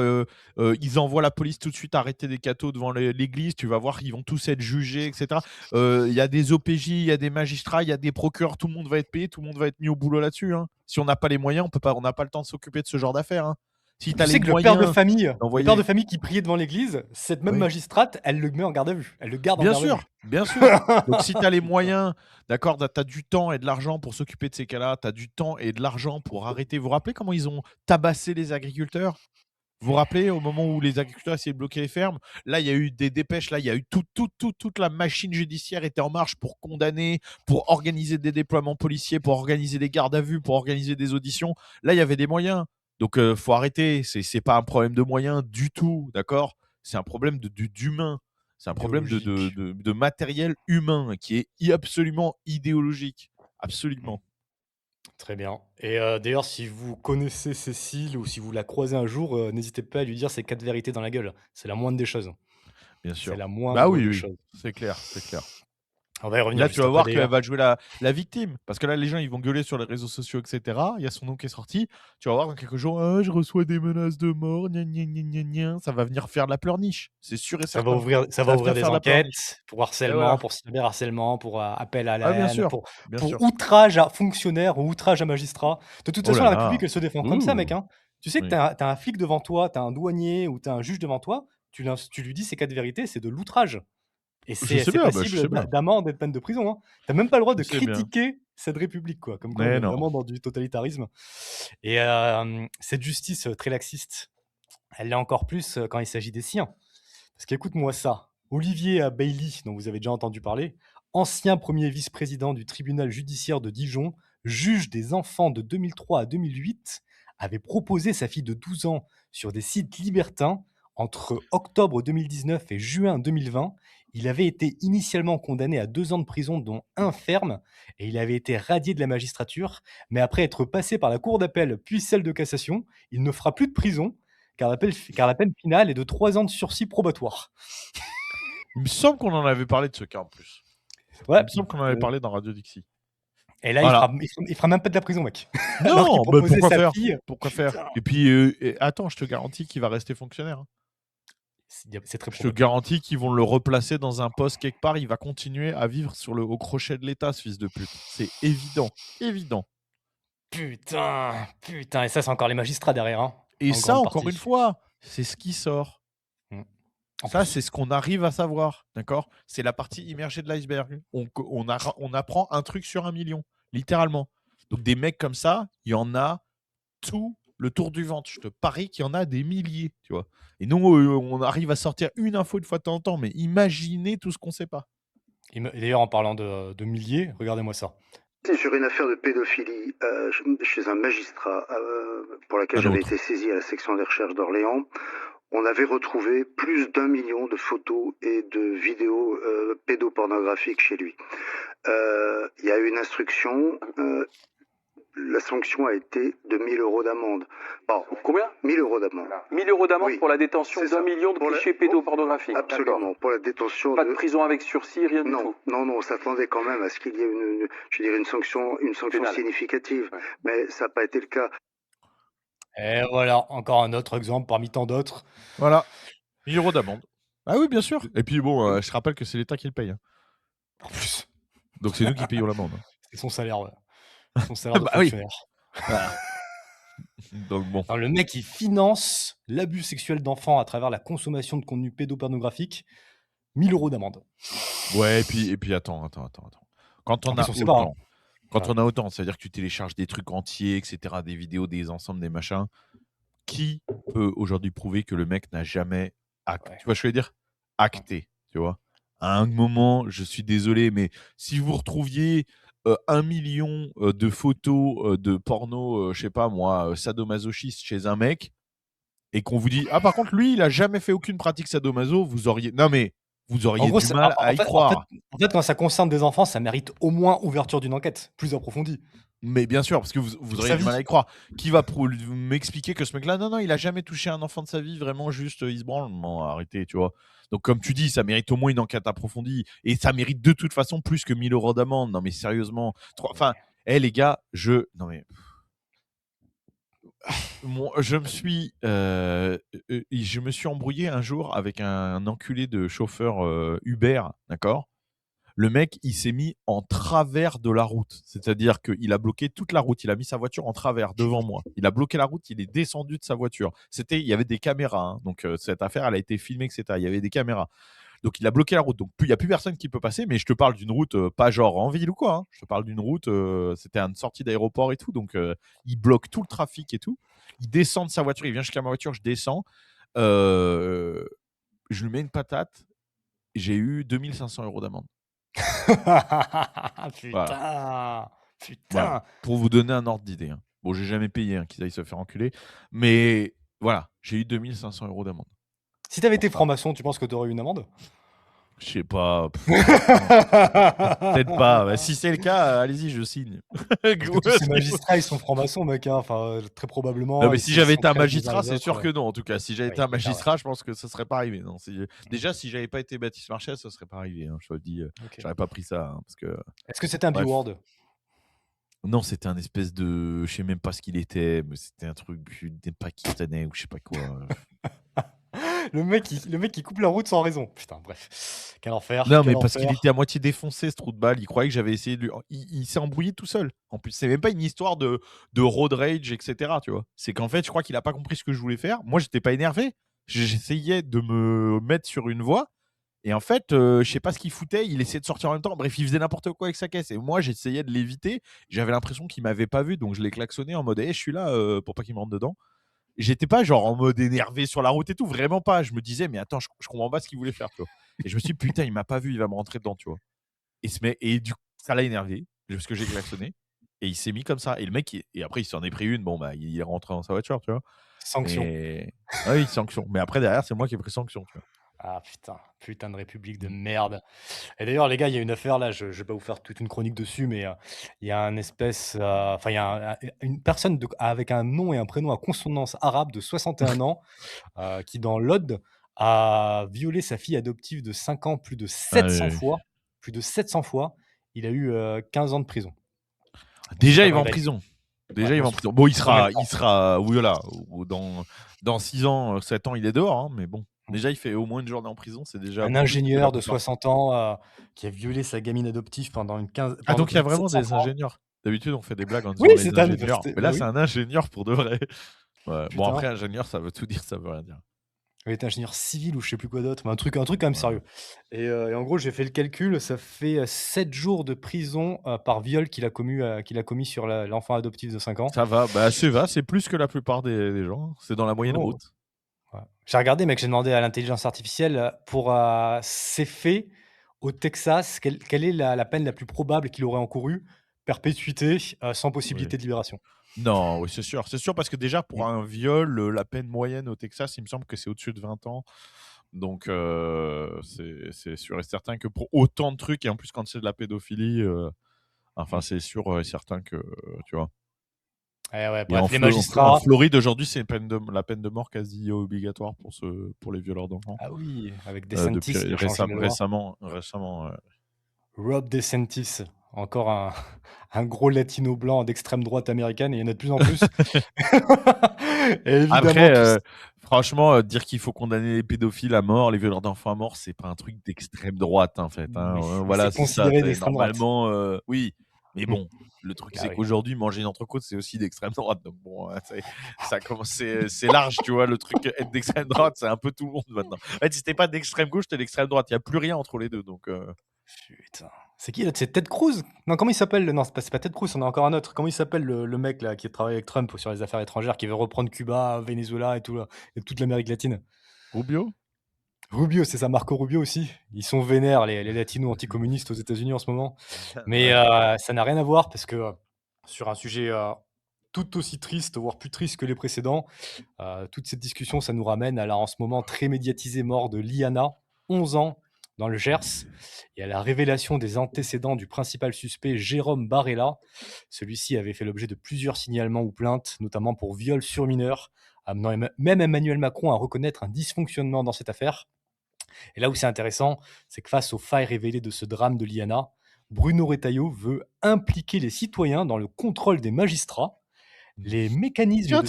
S2: ils envoient la police tout de suite arrêter des cathos devant l'église. Tu vas voir qu'ils vont tous être jugés, etc. Il y a des OPJ, il y a des magistrats, il y a des procureurs. Tout le monde va être payé, tout le monde va être mis au boulot là-dessus. Hein. Si on n'a pas les moyens, on n'a pas le temps de s'occuper de ce genre d'affaires. Hein. Si
S1: Tu sais que le père de famille qui priait devant l'église, cette même
S2: Oui.
S1: magistrate, elle le met en garde à vue. Elle le garde en garde à vue.
S2: Bien sûr. Donc si tu as les moyens, d'accord, tu as du temps et de l'argent pour s'occuper de ces cas-là, tu as du temps et de l'argent pour arrêter. Vous vous rappelez comment ils ont tabassé les agriculteurs? Vous vous rappelez au moment où les agriculteurs essayaient de bloquer les fermes? Là, il y a eu des dépêches, là, il y a eu toute la machine judiciaire était en marche pour condamner, pour organiser des déploiements policiers, pour organiser des gardes à vue, pour organiser des auditions. Là, il y avait des moyens. Donc, faut arrêter. C'est pas un problème de moyens du tout, d'accord? C'est un problème d'humain. C'est un problème de matériel humain qui est absolument idéologique. Absolument.
S1: Très bien. Et d'ailleurs, si vous connaissez Cécile ou si vous la croisez un jour, n'hésitez pas à lui dire ces 4 vérités dans la gueule. C'est la moindre des choses.
S2: Bien sûr.
S1: C'est la moindre des
S2: oui.
S1: choses.
S2: C'est clair, c'est clair.
S1: On va y revenir
S2: Là, tu
S1: juste
S2: vas
S1: après
S2: voir qu'elle
S1: d'ailleurs.
S2: va jouer la victime. Parce que là, les gens, ils vont gueuler sur les réseaux sociaux, etc. Il y a son nom qui est sorti. Tu vas voir dans quelques jours, ah, je reçois des menaces de mort, gna, gna, gna, gna, gna. Ça va venir faire de la pleurniche. C'est sûr et
S1: Ça va
S2: certain.
S1: ouvrir ça
S2: Ça
S1: va
S2: va
S1: ouvrir
S2: venir
S1: des
S2: faire de la pleurniche.
S1: enquêtes pour
S2: Et
S1: harcèlement,
S2: voilà.
S1: pour cyberharcèlement, pour, appel à la
S2: Ah, bien
S1: haine,
S2: sûr.
S1: pour
S2: Bien sûr.
S1: outrage à fonctionnaire ou outrage à magistrat. De toute
S2: Oh
S1: façon,
S2: là
S1: la
S2: là.
S1: République, elle se défend comme ça, mec,
S2: Ouh.
S1: hein. Tu sais que
S2: Oui.
S1: tu as un flic devant toi, tu as un douanier ou tu as un juge devant toi, tu lui dis ces 4 vérités, c'est de l'outrage et
S2: Je sais
S1: c'est
S2: bien, bah, je
S1: passible
S2: sais bien.
S1: d'amende et de peine de prison, hein. Tu as même pas le droit
S2: Je
S1: de
S2: sais bien.
S1: critiquer cette République, quoi. Comme quoi, on
S2: Mais
S1: est
S2: non.
S1: vraiment dans du totalitarisme et cette justice, très laxiste, elle l'est encore plus, quand il s'agit des siens. Parce qu'écoute-moi ça, Olivier Bailly, dont vous avez déjà entendu parler, ancien premier vice-président du tribunal judiciaire de Dijon, juge des enfants de 2003 à 2008, avait proposé sa fille de 12 ans sur des sites libertins entre octobre 2019 et juin 2020. Il avait été initialement condamné à 2 ans de prison, dont un ferme, et il avait été radié de la magistrature. Mais après être passé par la cour d'appel puis celle de cassation, il ne fera plus de prison, car la peine finale est de 3 ans de sursis probatoire.
S2: Il me semble qu'on en avait parlé de ce cas en plus.
S1: Ouais.
S2: Il me semble qu'on en avait parlé dans Radio Dixie.
S1: Et là,
S2: Voilà.
S1: il fera même pas de la prison, mec. Alors qu'il
S2: Non, mais
S1: proposait
S2: pourquoi
S1: sa
S2: faire?
S1: fille.
S2: Pourquoi faire?
S1: Putain,
S2: Et puis, attends, je te garantis qu'il va rester fonctionnaire, hein.
S1: c'est très
S2: Je te
S1: probable.
S2: garantis qu'ils vont le replacer dans un poste quelque part. Il va continuer à vivre au crochet de l'État, ce fils de pute. C'est évident. Évident.
S1: Putain. Et ça, c'est encore les magistrats derrière, hein,
S2: Et
S1: en
S2: ça,
S1: grande
S2: encore
S1: partie.
S2: une fois, c'est ce qui sort.
S1: Mm. En
S2: Ça,
S1: plus.
S2: c'est ce qu'on arrive à savoir. D'accord? C'est la partie immergée de l'iceberg. On apprend un truc sur 1 million, littéralement. Donc, des mecs comme ça, il y en a tout le tour du ventre. Je te parie qu'il y en a des milliers, tu vois. Et nous, on arrive à sortir une info une fois de temps en temps, mais imaginez tout ce qu'on ne sait pas.
S1: Et d'ailleurs, en parlant de milliers, regardez-moi ça.
S6: C'est sur une affaire de pédophilie chez un magistrat pour laquelle
S2: Un
S6: j'avais
S2: autre.
S6: été saisi à la section des recherches d'Orléans. On avait retrouvé plus d'1 million de photos et de vidéos pédopornographiques chez lui. Il y a eu une instruction. La sanction a été de 1 000 € d'amende. Bon,
S5: Combien
S6: 1 000 € d'amende.
S5: 1 000 € d'amende
S6: Oui,
S5: pour la détention
S6: c'est ça.
S5: d'1 million de
S6: Pour la-
S5: clichés pédopornographiques.
S6: Absolument.
S5: D'accord.
S6: Pour la détention
S5: Pas
S6: de...
S5: de prison avec sursis, rien du
S6: Non,
S5: tout.
S6: non, on s'attendait quand même à ce qu'il y ait une sanction
S5: Pénale.
S6: significative.
S5: Ouais.
S6: Mais ça n'a pas été le cas.
S1: Et voilà, encore un autre exemple parmi tant d'autres.
S2: Voilà. 1 000 € d'amende. Ah oui, bien sûr. Et puis bon, je te rappelle que c'est l'État qui le paye, hein.
S1: En plus,
S2: Donc c'est nous qui payons l'amende, hein.
S1: c'est son salaire, ouais. Son salaire de
S2: Bah oui.
S1: fonctionnaire.
S2: Voilà. Donc bon.
S1: Alors, le mec, il finance l'abus sexuel d'enfants à travers la consommation de contenu pédopornographique. 1 000 € d'amende.
S2: Ouais, et puis attends. Quand
S1: En
S2: on
S1: plus,
S2: a
S1: on sait pas, hein.
S2: autant, quand
S1: Ouais.
S2: on a autant, c'est-à-dire que tu télécharges des trucs entiers, etc., des vidéos, des ensembles, des machins. Qui peut aujourd'hui prouver que le mec n'a jamais acté?
S1: Ouais.
S2: Tu vois ce que je veux dire? Acté, tu vois? À un moment, je suis désolé, mais si vous retrouviez 1 million de photos de porno, je sais pas moi, sadomasochiste chez un mec, et qu'on vous dit, ah par contre lui, il a jamais fait aucune pratique sadomaso, vous auriez
S1: En gros,
S2: du mal à y croire.
S1: en fait, quand ça concerne des enfants, ça mérite au moins ouverture d'une enquête plus approfondie.
S2: Mais bien sûr, parce que vous
S1: Sur
S2: auriez
S1: sa
S2: du mal
S1: vie.
S2: à y croire. Qui va m'expliquer que ce mec-là, non, il a jamais touché un enfant de sa vie, vraiment juste, il se branle. Non, arrêtez, tu vois. Donc, comme tu dis, ça mérite au moins une enquête approfondie. Et ça mérite de toute façon plus que 1 000 € d'amende. Non, mais sérieusement. Enfin, les gars, non, mais. Je me suis embrouillé un jour avec un enculé de chauffeur Uber, d'accord? Le mec, il s'est mis en travers de la route. C'est-à-dire qu'il a bloqué toute la route. Il a mis sa voiture en travers devant moi. Il a bloqué la route. Il est descendu de sa voiture. Il y avait des caméras, hein. Donc, cette affaire, elle a été filmée, etc. Il y avait des caméras. Donc, il a bloqué la route. Donc, il n'y a plus personne qui peut passer. Mais je te parle d'une route, pas genre en ville ou quoi, hein. Je te parle d'une route, c'était une sortie d'aéroport et tout. Donc, il bloque tout le trafic et tout. Il descend de sa voiture. Il vient jusqu'à ma voiture. Je descends. Je lui mets une patate. J'ai eu 2 500 € d'amende.
S1: Putain.
S2: Voilà. Pour vous donner un ordre d'idée, hein. Bon, j'ai jamais payé, hein, qu'ils aillent se faire enculer. Mais voilà, j'ai eu 2 500 € d'amende.
S1: Si t'avais été franc-maçon, tu penses que t'aurais eu une amende?
S2: Je sais pas. Peut-être pas. Bah, si c'est le cas, allez-y, je signe.
S1: Parce que tous ces magistrats, ils sont francs-maçons, mec, hein. Enfin, très
S2: Non,
S1: probablement,
S2: mais
S1: ils
S2: si
S1: sont
S2: j'avais été un
S1: crèves les uns
S2: magistrat,
S1: les
S2: c'est sûr
S1: autres.
S2: que non. En tout cas, si j'avais été
S1: Oui,
S2: un
S1: c'est clair, ouais.
S2: magistrat, je pense que ça serait pas arrivé. Non, déjà, si j'avais pas été Baptiste Marchais, ça serait pas arrivé. Hein, je te le dis,
S1: Ok.
S2: j'aurais pas pris ça. Parce que,
S1: Est-ce que c'était un
S2: bref.
S1: B-word?
S2: Non, c'était un espèce de. Je sais même pas ce qu'il était, mais c'était un truc des pakistanais ou je sais pas quoi.
S1: Le mec, qui coupe la route sans raison. Putain, bref. Quel enfer.
S2: Non,
S1: Quel
S2: mais parce qu'il
S1: enfer.
S2: était à moitié défoncé, ce trou de balle. Il croyait que j'avais essayé de lui. Il s'est embrouillé tout seul. En plus, c'est même pas une histoire de road rage, etc. Tu vois. C'est qu'en fait, je crois qu'il a pas compris ce que je voulais faire. Moi, j'étais pas énervé. J'essayais de me mettre sur une voie. Et en fait, je sais pas ce qu'il foutait. Il essayait de sortir en même temps. Bref, il faisait n'importe quoi avec sa caisse. Et moi, j'essayais de l'éviter. J'avais l'impression qu'il m'avait pas vu. Donc, je l'ai klaxonné en mode, je suis là pour pas qu'il me rentre dedans. J'étais pas genre en mode énervé sur la route et tout, vraiment pas. Je me disais, mais attends, je comprends pas ce qu'il voulait faire, tu vois. Et je me suis dit, putain, il m'a pas vu, il va me rentrer dedans, tu vois. Et du coup, ça l'a énervé, parce que j'ai klaxonné. Et il s'est mis comme ça. Et le mec, et après, il s'en est pris une. Bon, bah, il est rentré dans sa voiture, tu vois.
S1: Sanction.
S2: Mais... Ah oui, sanction. Mais après, derrière, c'est moi qui ai pris sanction, tu vois.
S1: Ah putain de république de merde. Et d'ailleurs, les gars, il y a une affaire là, je vais pas vous faire toute une chronique dessus, mais il y a un espèce, enfin, il y a une personne avec un nom et un prénom à consonance arabe de 61 ans qui, dans l'Aude, a violé sa fille adoptive de 5 ans plus de 700 fois. Plus de 700 fois. Il a eu 15 ans de prison.
S2: Déjà, il va en prison. Déjà, il va en prison. Bon, il
S1: Combien de temps
S2: sera, oui, voilà, dans 6 ans, 7 ans, il est dehors, hein, mais bon. Déjà, il fait au moins une journée en prison, c'est déjà
S1: Un
S2: beaucoup plus que la
S1: ingénieur de
S2: plupart.
S1: 60 ans qui a violé sa gamine adoptive pendant une 15
S2: Ah,
S1: pendant
S2: donc il y a vraiment
S1: 700
S2: des
S1: fois.
S2: ingénieurs. D'habitude, on fait des blagues en disant
S1: Oui,
S2: les
S1: c'est un
S2: ingénieurs. Mais là,
S1: bah
S2: c'est
S1: oui.
S2: un ingénieur pour de vrai. Ouais. Bon,
S1: Putain.
S2: après, ingénieur, ça veut tout dire, ça veut rien dire.
S1: Il était ingénieur civil ou je sais plus quoi d'autre, mais un truc quand même sérieux. Et en gros, j'ai fait le calcul, ça fait 7 jours de prison par viol qu'il a commis sur l'enfant adoptif de 5 ans.
S2: Ça va, bah c'est plus que la plupart des gens. C'est dans la moyenne
S1: Oh.
S2: haute.
S1: Ouais. J'ai regardé, mec, j'ai demandé à l'intelligence artificielle pour ces faits au Texas, quelle est la peine la plus probable qu'il aurait encourue? Perpétuité sans possibilité de libération.
S2: Non, oui, c'est sûr. C'est sûr parce que déjà, pour un viol, la peine moyenne au Texas, il me semble que c'est au-dessus de 20 ans. Donc, c'est sûr et certain que pour autant de trucs, et en plus, quand c'est de la pédophilie, enfin, c'est sûr et certain que, tu vois.
S1: Ouais,
S2: Et
S1: bref, les magistrats.
S2: En Floride, aujourd'hui, c'est la peine de mort quasi obligatoire pour les violeurs d'enfants.
S1: Ah oui, avec DeSantis qui a changé la loi.
S2: Récemment.
S1: Rob DeSantis, encore un gros latino blanc d'extrême droite américaine, et il y en a de plus en plus. Et évidemment,
S2: Après, franchement, dire qu'il faut condamner les pédophiles à mort, les violeurs d'enfants à mort, c'est pas un truc d'extrême droite, en fait. Hein.
S1: Mais
S2: Voilà,
S1: c'est
S2: c'est ça.
S1: considéré d'extrême droite.
S2: Normalement, oui. Mais bon, le truc,
S1: Ah
S2: c'est
S1: oui.
S2: qu'aujourd'hui, manger une entrecôte, c'est aussi d'extrême droite. Donc bon, ça commence, c'est large, tu vois. Le truc, être d'extrême droite, c'est un peu tout le monde maintenant. En fait, si t'es pas d'extrême gauche, t'es d'extrême droite. Il n'y a plus rien entre les deux. Donc,
S1: Putain. C'est qui là? C'est Ted Cruz? Non, comment il s'appelle? Non, c'est pas Ted Cruz, on a encore un autre. Comment il s'appelle le mec là qui travaille avec Trump sur les affaires étrangères, qui veut reprendre Cuba, Venezuela et tout là, et toute l'Amérique latine?
S2: Rubio?
S1: Rubio, c'est ça, Marco Rubio aussi. Ils sont vénères, les latinos anticommunistes aux États-Unis en ce moment. Mais ça n'a rien à voir parce que sur un sujet tout aussi triste, voire plus triste que les précédents, toute cette discussion, ça nous ramène à la en ce moment très médiatisée mort de Liana, 11 ans, dans le Gers, et à la révélation des antécédents du principal suspect, Jérôme Barella. Celui-ci avait fait l'objet de plusieurs signalements ou plaintes, notamment pour viol sur mineur, amenant même Emmanuel Macron à reconnaître un dysfonctionnement dans cette affaire. Et là où c'est intéressant, c'est que face aux failles révélées de ce drame de Liana, Bruno Retailleau veut impliquer les citoyens dans le contrôle des magistrats. Les mécanismes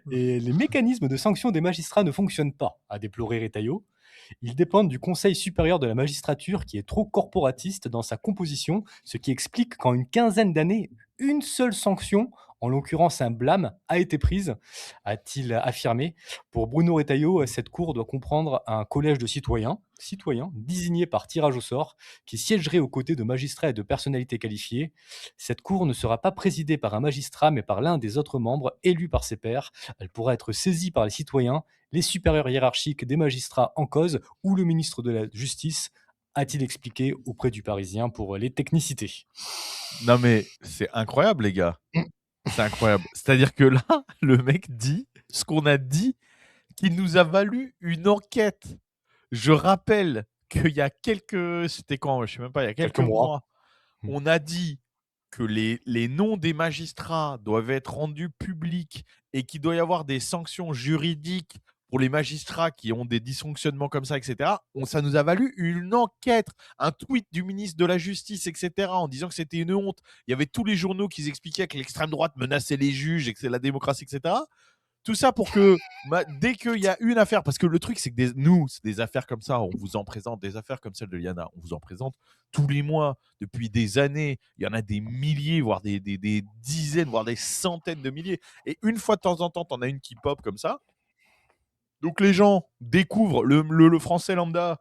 S1: les mécanismes de sanction des magistrats ne fonctionnent pas, a déploré Retailleau. Ils dépendent du Conseil supérieur de la magistrature qui est trop corporatiste dans sa composition, ce qui explique qu'en une quinzaine d'années, une seule sanction, en l'occurrence un blâme, a été prise, a-t-il affirmé. Pour Bruno Retailleau, cette cour doit comprendre un collège de citoyens désignés par tirage au sort, qui siégerait aux côtés de magistrats et de personnalités qualifiées. Cette cour ne sera pas présidée par un magistrat, mais par l'un des autres membres élus par ses pairs. Elle pourra être saisie par les citoyens, les supérieurs hiérarchiques des magistrats en cause ou le ministre de la Justice, a-t-il expliqué auprès du Parisien pour les technicités.
S2: Non mais c'est incroyable, les gars. C'est incroyable. C'est-à-dire que là, le mec dit ce qu'on a dit, qui nous a valu une enquête. Je rappelle qu'il y a c'était quand? Je sais même pas, il y a quelques
S1: Quelques mois.
S2: mois,
S1: Mmh.
S2: on a dit que les noms des magistrats doivent être rendus publics et qu'il doit y avoir des sanctions juridiques pour les magistrats qui ont des dysfonctionnements comme ça, etc. Ça nous a valu une enquête, un tweet du ministre de la Justice, etc., en disant que c'était une honte. Il y avait tous les journaux qui expliquaient que l'extrême droite menaçait les juges et que c'est la démocratie, etc. Tout ça pour que dès qu'il y a une affaire, parce que le truc c'est que c'est des affaires comme ça, on vous en présente des affaires comme celle de Liana, on vous en présente tous les mois, depuis des années, il y en a des milliers, voire des dizaines, voire des centaines de milliers. Et une fois de temps en temps, t'en as une qui pop comme ça. Donc les gens découvrent, le français lambda,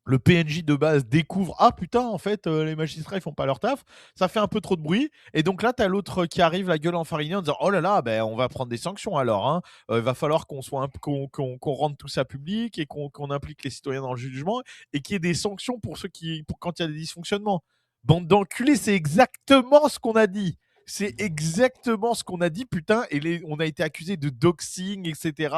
S2: le PNJ de base découvre « Ah putain, en fait, les magistrats, ils font pas leur taf. » Ça fait un peu trop de bruit. Et donc là, tu as l'autre qui arrive, la gueule enfarinée, en disant « Oh là là, ben, on va prendre des sanctions alors. Hein. Il va falloir qu'on rende tout ça public et qu'on implique les citoyens dans le jugement et qu'il y ait des sanctions pour quand il y a des dysfonctionnements. » Bande d'enculés, c'est exactement ce qu'on a dit. C'est exactement ce qu'on a dit, putain. Et on a été accusé de doxing, etc.,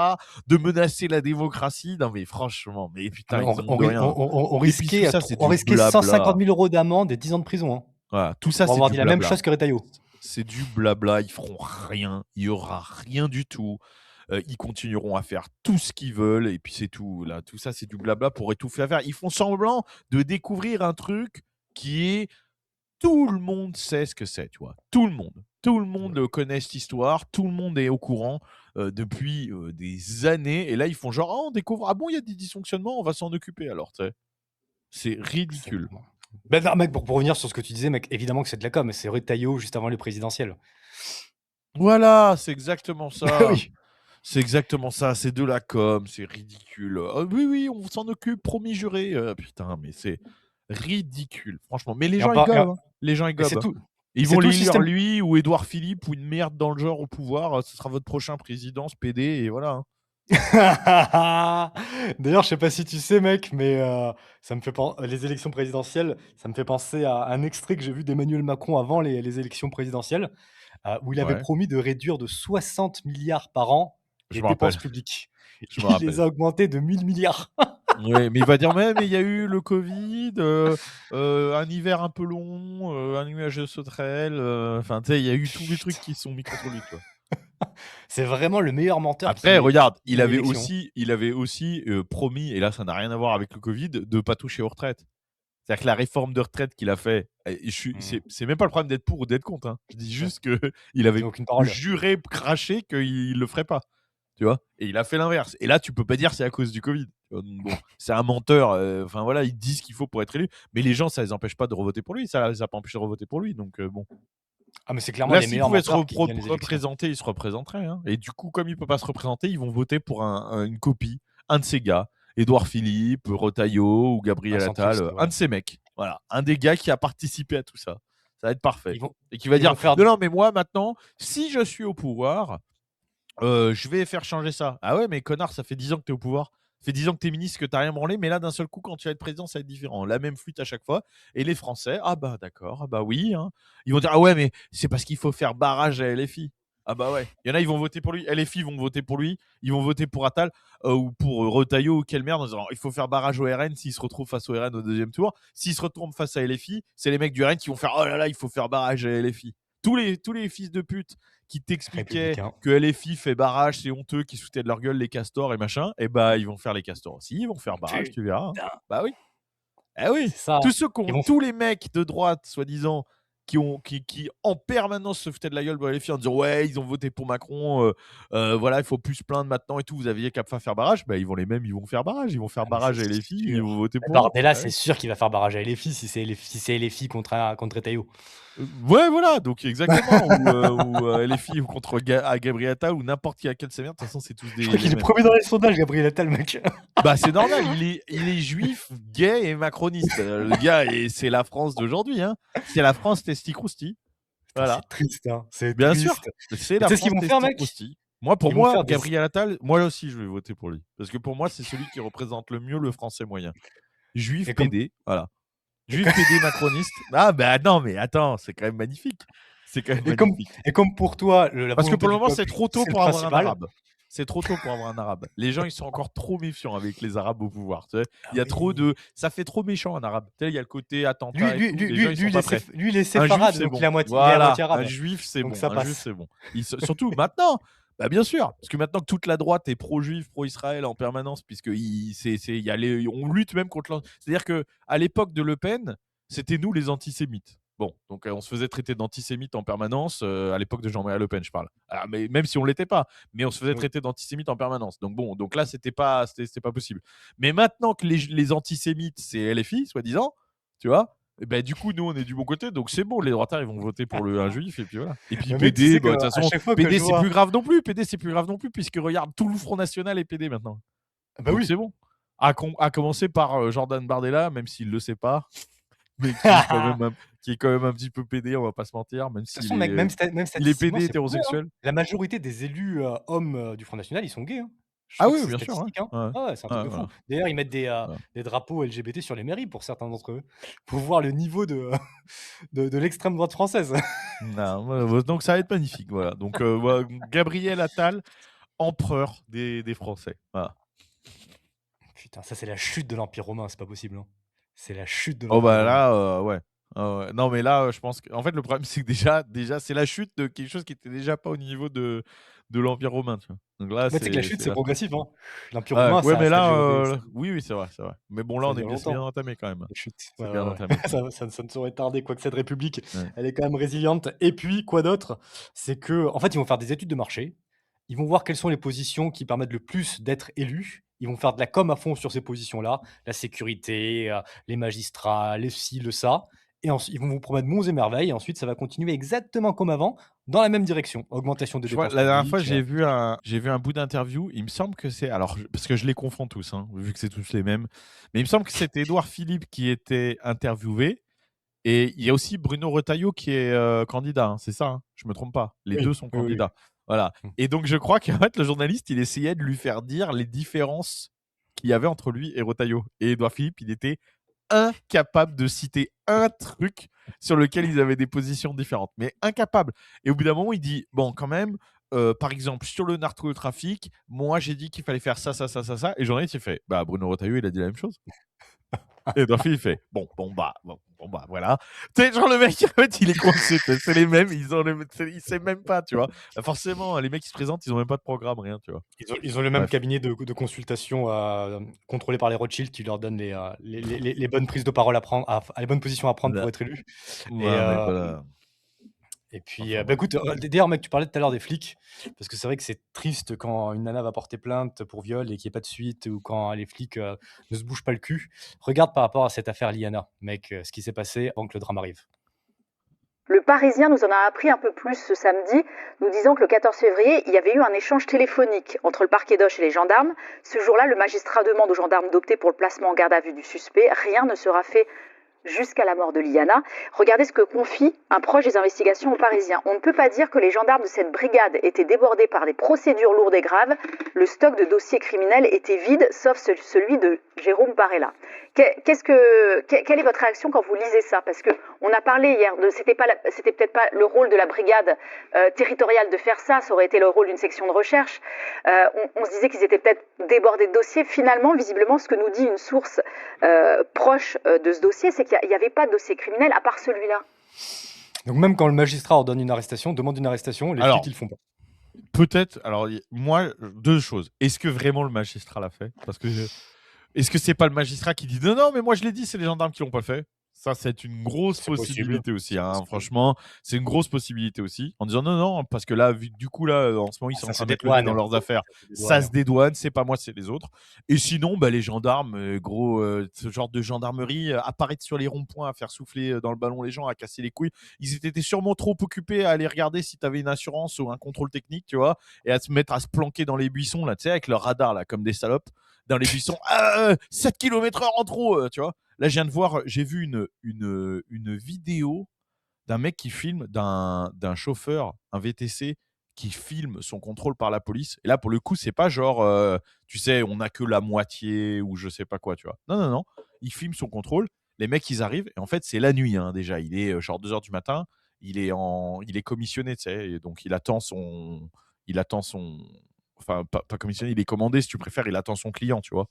S2: de menacer la démocratie. Non, mais franchement, mais putain,
S1: On
S2: Et puis
S1: risquait,
S2: tout ça, c'est du
S1: 150
S2: blabla.
S1: 000 € d'amende et 10 ans de prison. Hein,
S2: Voilà, tout ça,
S1: pour
S2: c'est
S1: avoir
S2: du
S1: dit la même
S2: blabla.
S1: chose que Retailleau.
S2: C'est du blabla, ils feront rien, il y aura rien du tout. Ils continueront à faire tout ce qu'ils veulent et puis c'est tout. Là, tout ça, c'est du blabla pour étouffer l'affaire. Ils font semblant de découvrir un truc qui est tout le monde sait ce que c'est, tu vois. Tout le monde connaît cette histoire, tout le monde est au courant depuis des années. Et là, ils font genre, ah, on découvre, ah bon, il y a des dysfonctionnements, on va s'en occuper alors, tu sais. C'est ridicule.
S1: Ben, non, mec, pour revenir sur ce que tu disais, mec, évidemment que c'est de la com, c'est Retailleau juste avant les présidentielles.
S2: Voilà, c'est exactement ça.
S1: Oui.
S2: C'est exactement ça, c'est de la com, c'est ridicule. Oui, oui, on s'en occupe, promis juré. Putain, mais c'est ridicule, franchement. Mais les
S1: Et
S2: gens,
S1: en
S2: ils
S1: par-
S2: gobent. Hein. Les gens, ils
S1: et
S2: gobent.
S1: c'est tout.
S2: Ils
S1: c'est
S2: vont
S1: tout le
S2: l'élire
S1: système.
S2: lui ou Édouard Philippe ou une merde dans le genre au pouvoir. Ce sera votre prochain président, ce PD, et voilà. Hein.
S1: D'ailleurs, je sais pas si tu sais, mec, mais ça me fait les élections présidentielles, ça me fait penser à un extrait que j'ai vu d'Emmanuel Macron avant les élections présidentielles, où il avait
S2: Ouais.
S1: promis de réduire de 60 milliards par an
S2: Je
S1: les
S2: me
S1: dépenses
S2: rappelle.
S1: publiques.
S2: Je me
S1: Il
S2: rappelle.
S1: les a augmentées de 1000 milliards.
S2: Ouais, mais il va dire, mais il y a eu le Covid, un hiver un peu long, un nuage de sauterelles. Enfin, tu sais, il y a eu tous les trucs qui sont mis contre lui, tu vois.
S1: C'est vraiment le meilleur menteur.
S2: Après, regarde, il
S1: gagne
S2: avait
S1: l'élection.
S2: aussi promis, et là, ça n'a rien à voir avec le Covid, de pas toucher aux retraites. C'est-à-dire que la réforme de retraite qu'il a fait, c'est même pas le problème d'être pour ou d'être contre. Hein. Je dis juste qu'il avait
S1: J'ai aucune parole.
S2: juré, craché qu'il le ferait pas. Tu vois. Et il a fait l'inverse. Et là, tu peux pas dire c'est à cause du Covid. Tu vois, donc bon, c'est un menteur. Enfin voilà, il dit ce qu'il faut pour être élu. Mais les gens, ça les empêche pas de revoter pour lui. Ça les a pas empêchés de revoter pour lui. Donc bon.
S1: Ah, mais c'est clairement
S2: Là,
S1: les
S2: s'il
S1: meilleurs
S2: pouvait se
S1: menteurs qui gagnent les élections.
S2: représenter, il se représenterait. Hein. Et du coup, comme il peut pas se représenter, ils vont voter pour une copie, un de ces gars. Édouard Philippe, Retailleau ou Gabriel
S1: Vincent
S2: Attal,
S1: Christ, ouais.
S2: un de ces mecs. Voilà, un des gars qui a participé à tout ça. Ça va être parfait.
S1: Ils vont-
S2: Et qui va
S1: ils
S2: dire
S1: vont faire-
S2: non, mais moi maintenant, si je suis au pouvoir, je vais faire changer ça. Ah ouais, mais connard, ça fait 10 ans que tu es au pouvoir. Ça fait 10 ans que tu es ministre, que tu n'as rien branlé, mais là, d'un seul coup, quand tu vas être président, ça va être différent. La même flûte à chaque fois. Et les Français, ah bah d'accord, ah bah oui. Hein. Ils vont dire, ah ouais, mais c'est parce qu'il faut faire barrage à LFI. Ah bah ouais. Il y en a, ils vont voter pour lui. LFI vont voter pour lui. Ils vont voter pour Attal ou pour Retailleau ou quelle merde en disant, il faut faire barrage au RN s'il se retrouve face au RN au deuxième tour. S'il se retrouve face à LFI, c'est les mecs du RN qui vont faire, oh là là, il faut faire barrage à LFI. Tous les fils de pute qui t'expliquaient
S1: Républicains.
S2: que LFI fait barrage, c'est honteux, qui se foutaient de leur gueule les castors et machin, et bah ils vont faire les castors aussi, ils vont faire barrage, tu verras. Hein.
S1: Putain.
S2: Bah oui. Eh oui.
S1: C'est ça.
S2: Tous ceux qui
S1: Ils
S2: ont,
S1: vont-
S2: tous les mecs de droite, soi-disant, qui en permanence se foutaient de la gueule de LFI en disant ouais, ils ont voté pour Macron, voilà, il faut plus se plaindre maintenant et tout, vous aviez qu'à faire barrage, bah ils vont faire barrage, ils vont faire
S1: Ah, mais
S2: barrage à
S1: c'est
S2: LFI,
S1: sûr.
S2: ils vont voter pour.
S1: Bardella,
S2: eux.
S1: c'est sûr qu'il va faire barrage à LFI si c'est LFI contre Retailleau.
S2: Ouais, voilà, donc exactement. ou LFI ou contre Gabriel Attal ou n'importe qui à quel c'est merde. De toute façon, c'est tous des.
S1: Je crois qu'il
S2: les
S1: est
S2: mêmes.
S1: premier dans les sondages, Gabriel Attal, mec.
S2: Bah, c'est normal, il est juif, gay et macroniste. Le gars, c'est la France d'aujourd'hui. Hein. C'est la France testi-crousti. Voilà.
S1: C'est triste, hein. C'est
S2: Bien
S1: triste.
S2: sûr, c'est
S1: Tu
S2: la
S1: sais ce qu'ils
S2: France
S1: vont faire, mec?
S2: testi-crousti. Moi, pour
S1: Ils vont
S2: moi,
S1: faire des-
S2: Gabriel Attal, moi aussi, je vais voter pour lui. Parce que pour moi, c'est celui qui représente le mieux le français moyen. Juif,
S1: Et comme-
S2: PD, voilà. Juif, PD, macroniste. Ah, bah non, mais attends, c'est quand même magnifique. C'est quand même
S1: Et comme,
S2: magnifique.
S1: et comme pour toi, la
S2: Parce que
S1: volonté
S2: pour le
S1: du
S2: moment,
S1: peuple,
S2: c'est trop tôt
S1: c'est
S2: pour
S1: le
S2: avoir un
S1: principal.
S2: arabe. c'est trop tôt pour avoir un arabe. Les gens, ils sont encore trop méfiants avec les arabes au pouvoir. Tu sais.
S1: Ah
S2: Il y a trop
S1: oui.
S2: de. Ça fait trop méchant un arabe. Tu sais, il y a le côté
S1: Lui,
S2: attentat et
S1: lui,
S2: tout.
S1: lui,
S2: Les gens,
S1: lui,
S2: ils sont
S1: lui,
S2: pas prêts.
S1: lui, il est
S2: Un juif,
S1: séfarade,
S2: c'est
S1: donc
S2: bon.
S1: il est à moitié
S2: Voilà,
S1: arabe.
S2: un juif, c'est
S1: Donc
S2: bon.
S1: ça
S2: Un juif,
S1: passe.
S2: c'est bon. Surtout maintenant. Bah bien sûr, parce que maintenant que toute la droite est pro-juif, pro-Israël en permanence, puisque on lutte même contre. C'est-à-dire que à l'époque de Le Pen, c'était nous les antisémites. Bon, donc on se faisait traiter d'antisémites en permanence à l'époque de Jean-Marie Le Pen, je parle. Alors, mais même si on l'était pas, mais on se faisait
S1: Oui.
S2: traiter d'antisémites en permanence. Donc bon, donc là c'était pas possible. Mais maintenant que les antisémites c'est LFI, soi-disant, tu vois. Et ben, du coup, nous, on est du bon côté, donc c'est bon, les droitards, ils vont voter pour un juif, et puis voilà. Et puis
S1: Mais mec, tu
S2: PD,
S1: sais
S2: bah, de
S1: qu'à
S2: toute façon,
S1: chaque fois que
S2: PD,
S1: je
S2: c'est
S1: vois.
S2: plus grave non plus. PD, c'est plus grave non plus, puisque regarde, tout le Front National est PD maintenant.
S1: Bah
S2: Donc
S1: oui.
S2: c'est bon. À commencer par Jordan Bardella, même s'il le sait pas, mais qui est quand même un petit peu PD, on va pas se mentir, même
S1: De toute
S2: s'il
S1: façon, mec, même
S2: il est
S1: statistiquement,
S2: PD
S1: c'est prouvé, hein.
S2: hétérosexuel.
S1: La majorité des élus hommes du Front National, ils sont gays. Hein. Je
S2: Ah
S1: crois que
S2: oui,
S1: c'est
S2: bien sûr, ouais.
S1: statistique. Hein.
S2: Ouais.
S1: Ah ouais, c'est un truc
S2: Ouais,
S1: de fou.
S2: voilà.
S1: D'ailleurs, ils mettent
S2: Voilà.
S1: des drapeaux LGBT sur les mairies pour certains d'entre eux, pour voir le niveau de l'extrême droite française.
S2: Non, donc ça va être magnifique, voilà. Donc voilà, Gabriel Attal, empereur des Français. Voilà.
S1: Putain, ça c'est la chute de l'Empire romain, c'est pas possible. Hein. C'est la chute de
S2: Oh
S1: l'Empire
S2: bah
S1: romain.
S2: là, ouais. Ouais. Non mais là, je pense qu'en fait le problème c'est que déjà c'est la chute de quelque chose qui était déjà pas au niveau de l'Empire romain, tu vois. Donc là
S1: Mais tu sais que la chute,
S2: c'est
S1: c'est
S2: la fin.
S1: progressif. Hein. L'Empire
S2: Ouais,
S1: romain,
S2: ouais, mais
S1: ça a
S2: là,
S1: duré,
S2: oui, c'est vrai, c'est vrai. Mais bon là
S1: ça
S2: on est
S1: dure
S2: bien, c'est bien
S1: longtemps.
S2: entamé quand même.
S1: Les chutes.
S2: C'est
S1: Ouais,
S2: bien
S1: ouais,
S2: entamé
S1: ouais.
S2: quand même.
S1: Ça ne saurait tarder, quoique cette République,
S2: Ouais.
S1: elle est quand même résiliente. Et puis, quoi d'autre? C'est que, en fait, ils vont faire des études de marché. Ils vont voir quelles sont les positions qui permettent le plus d'être élus. Ils vont faire de la com à fond sur ces positions-là, la sécurité, les magistrats, les ci, le ça. Et ensuite, ils vont vous promettre monts et merveilles. Et ensuite, ça va continuer exactement comme avant, dans la même direction. Augmentation des
S2: Je crois
S1: dépenses
S2: la dernière fois
S1: publiques.
S2: j'ai vu un bout d'interview, il me semble que c'est alors parce que je les confonds tous hein, vu que c'est tous les mêmes, mais il me semble que c'était Édouard Philippe qui était interviewé et il y a aussi Bruno Retailleau qui est candidat, hein, c'est ça, hein, je me trompe pas. Les deux
S1: Oui,
S2: sont
S1: oui, oui.
S2: candidats. Voilà.
S1: Mmh.
S2: Et donc je crois qu'en fait le journaliste, il essayait de lui faire dire les différences qu'il y avait entre lui et Retailleau. Et Édouard Philippe, il était incapable de citer un truc sur lequel ils avaient des positions différentes, mais incapable. Et au bout d'un moment, il dit bon, quand même, par exemple, sur le narcotrafic, moi j'ai dit qu'il fallait faire ça, ça, ça, ça, ça. Et le journaliste, il fait bah, Bruno Retailleau, il a dit la même chose. Et Edouard Philippe, il fait bon, bah, voilà. Tu sais, genre le mec, en fait, il est coincé. C'est les mêmes, il sait même pas, tu vois. Forcément, les mecs qui se présentent, ils ont même pas de programme, rien, tu vois.
S1: Ils ont le même
S2: Bref.
S1: cabinet de consultation contrôlé par les Rothschild qui leur donne les bonnes prises de parole à prendre, les bonnes positions à prendre pour être élu.
S2: Voilà, mais voilà.
S1: Et puis,
S2: Enfin,
S1: bah écoute, d'ailleurs, mec, tu parlais tout à l'heure des flics, parce que c'est vrai que c'est triste quand une nana va porter plainte pour viol et qu'il n'y ait pas de suite, ou quand les flics ne se bougent pas le cul. Regarde par rapport à cette affaire Liana, mec, ce qui s'est passé avant que le drame arrive.
S7: Le Parisien nous en a appris un peu plus ce samedi, nous disant que le 14 février, il y avait eu un échange téléphonique entre le parquet d'Auch et les gendarmes. Ce jour-là, le magistrat demande aux gendarmes d'opter pour le placement en garde à vue du suspect. Rien ne sera fait jusqu'à la mort de Liana. Regardez ce que confie un proche des investigations aux Parisiens. On ne peut pas dire que les gendarmes de cette brigade étaient débordés par des procédures lourdes et graves. Le stock de dossiers criminels était vide, sauf celui de Jérôme Parella. Quelle est votre réaction quand vous lisez ça? Parce que on a parlé hier de c'était peut-être pas le rôle de la brigade territoriale de faire ça. Ça aurait été le rôle d'une section de recherche. On se disait qu'ils étaient peut-être débordés de dossiers. Finalement, visiblement, ce que nous dit une source proche de ce dossier, c'est qu'il n'y avait pas de dossier criminel à part celui-là.
S1: Donc même quand le magistrat ordonne une arrestation, demande une arrestation, les flics ils le font pas.
S2: Peut-être. Alors moi, deux choses. Est-ce que vraiment le magistrat l'a fait? Parce que est-ce que c'est pas le magistrat qui dit non, mais moi je l'ai dit, c'est les gendarmes qui l'ont pas fait? Ça, c'est une grosse possibilité aussi. Hein. Franchement, c'est une grosse possibilité aussi. En disant non, parce que là, du coup, là, en ce moment, ils sont en train de mettre le nez dans leurs affaires. Ça se dédouane, c'est pas moi, c'est les autres. Et sinon, bah, les gendarmes, ce genre de gendarmerie, apparaître sur les ronds-points, à faire souffler dans le ballon les gens, à casser les couilles. Ils étaient sûrement trop occupés à aller regarder si tu avais une assurance ou un contrôle technique, tu vois, et à se mettre à se planquer dans les buissons, là, tu sais, avec leur radar, là, comme des salopes, dans les buissons. 7 km/h en trop, tu vois. Là, j'ai vu une vidéo d'un mec qui filme, d'un chauffeur, un VTC, qui filme son contrôle par la police. Et là, pour le coup, c'est pas genre, tu sais, on n'a que la moitié ou je sais pas quoi, tu vois. Non. Il filme son contrôle. Les mecs, ils arrivent. Et en fait, c'est la nuit, hein, déjà. Il est genre 2 h du matin. Il est commissionné, tu sais. Et donc, il attend son enfin pas commissionné, il est commandé si tu préfères, il attend son client, tu vois.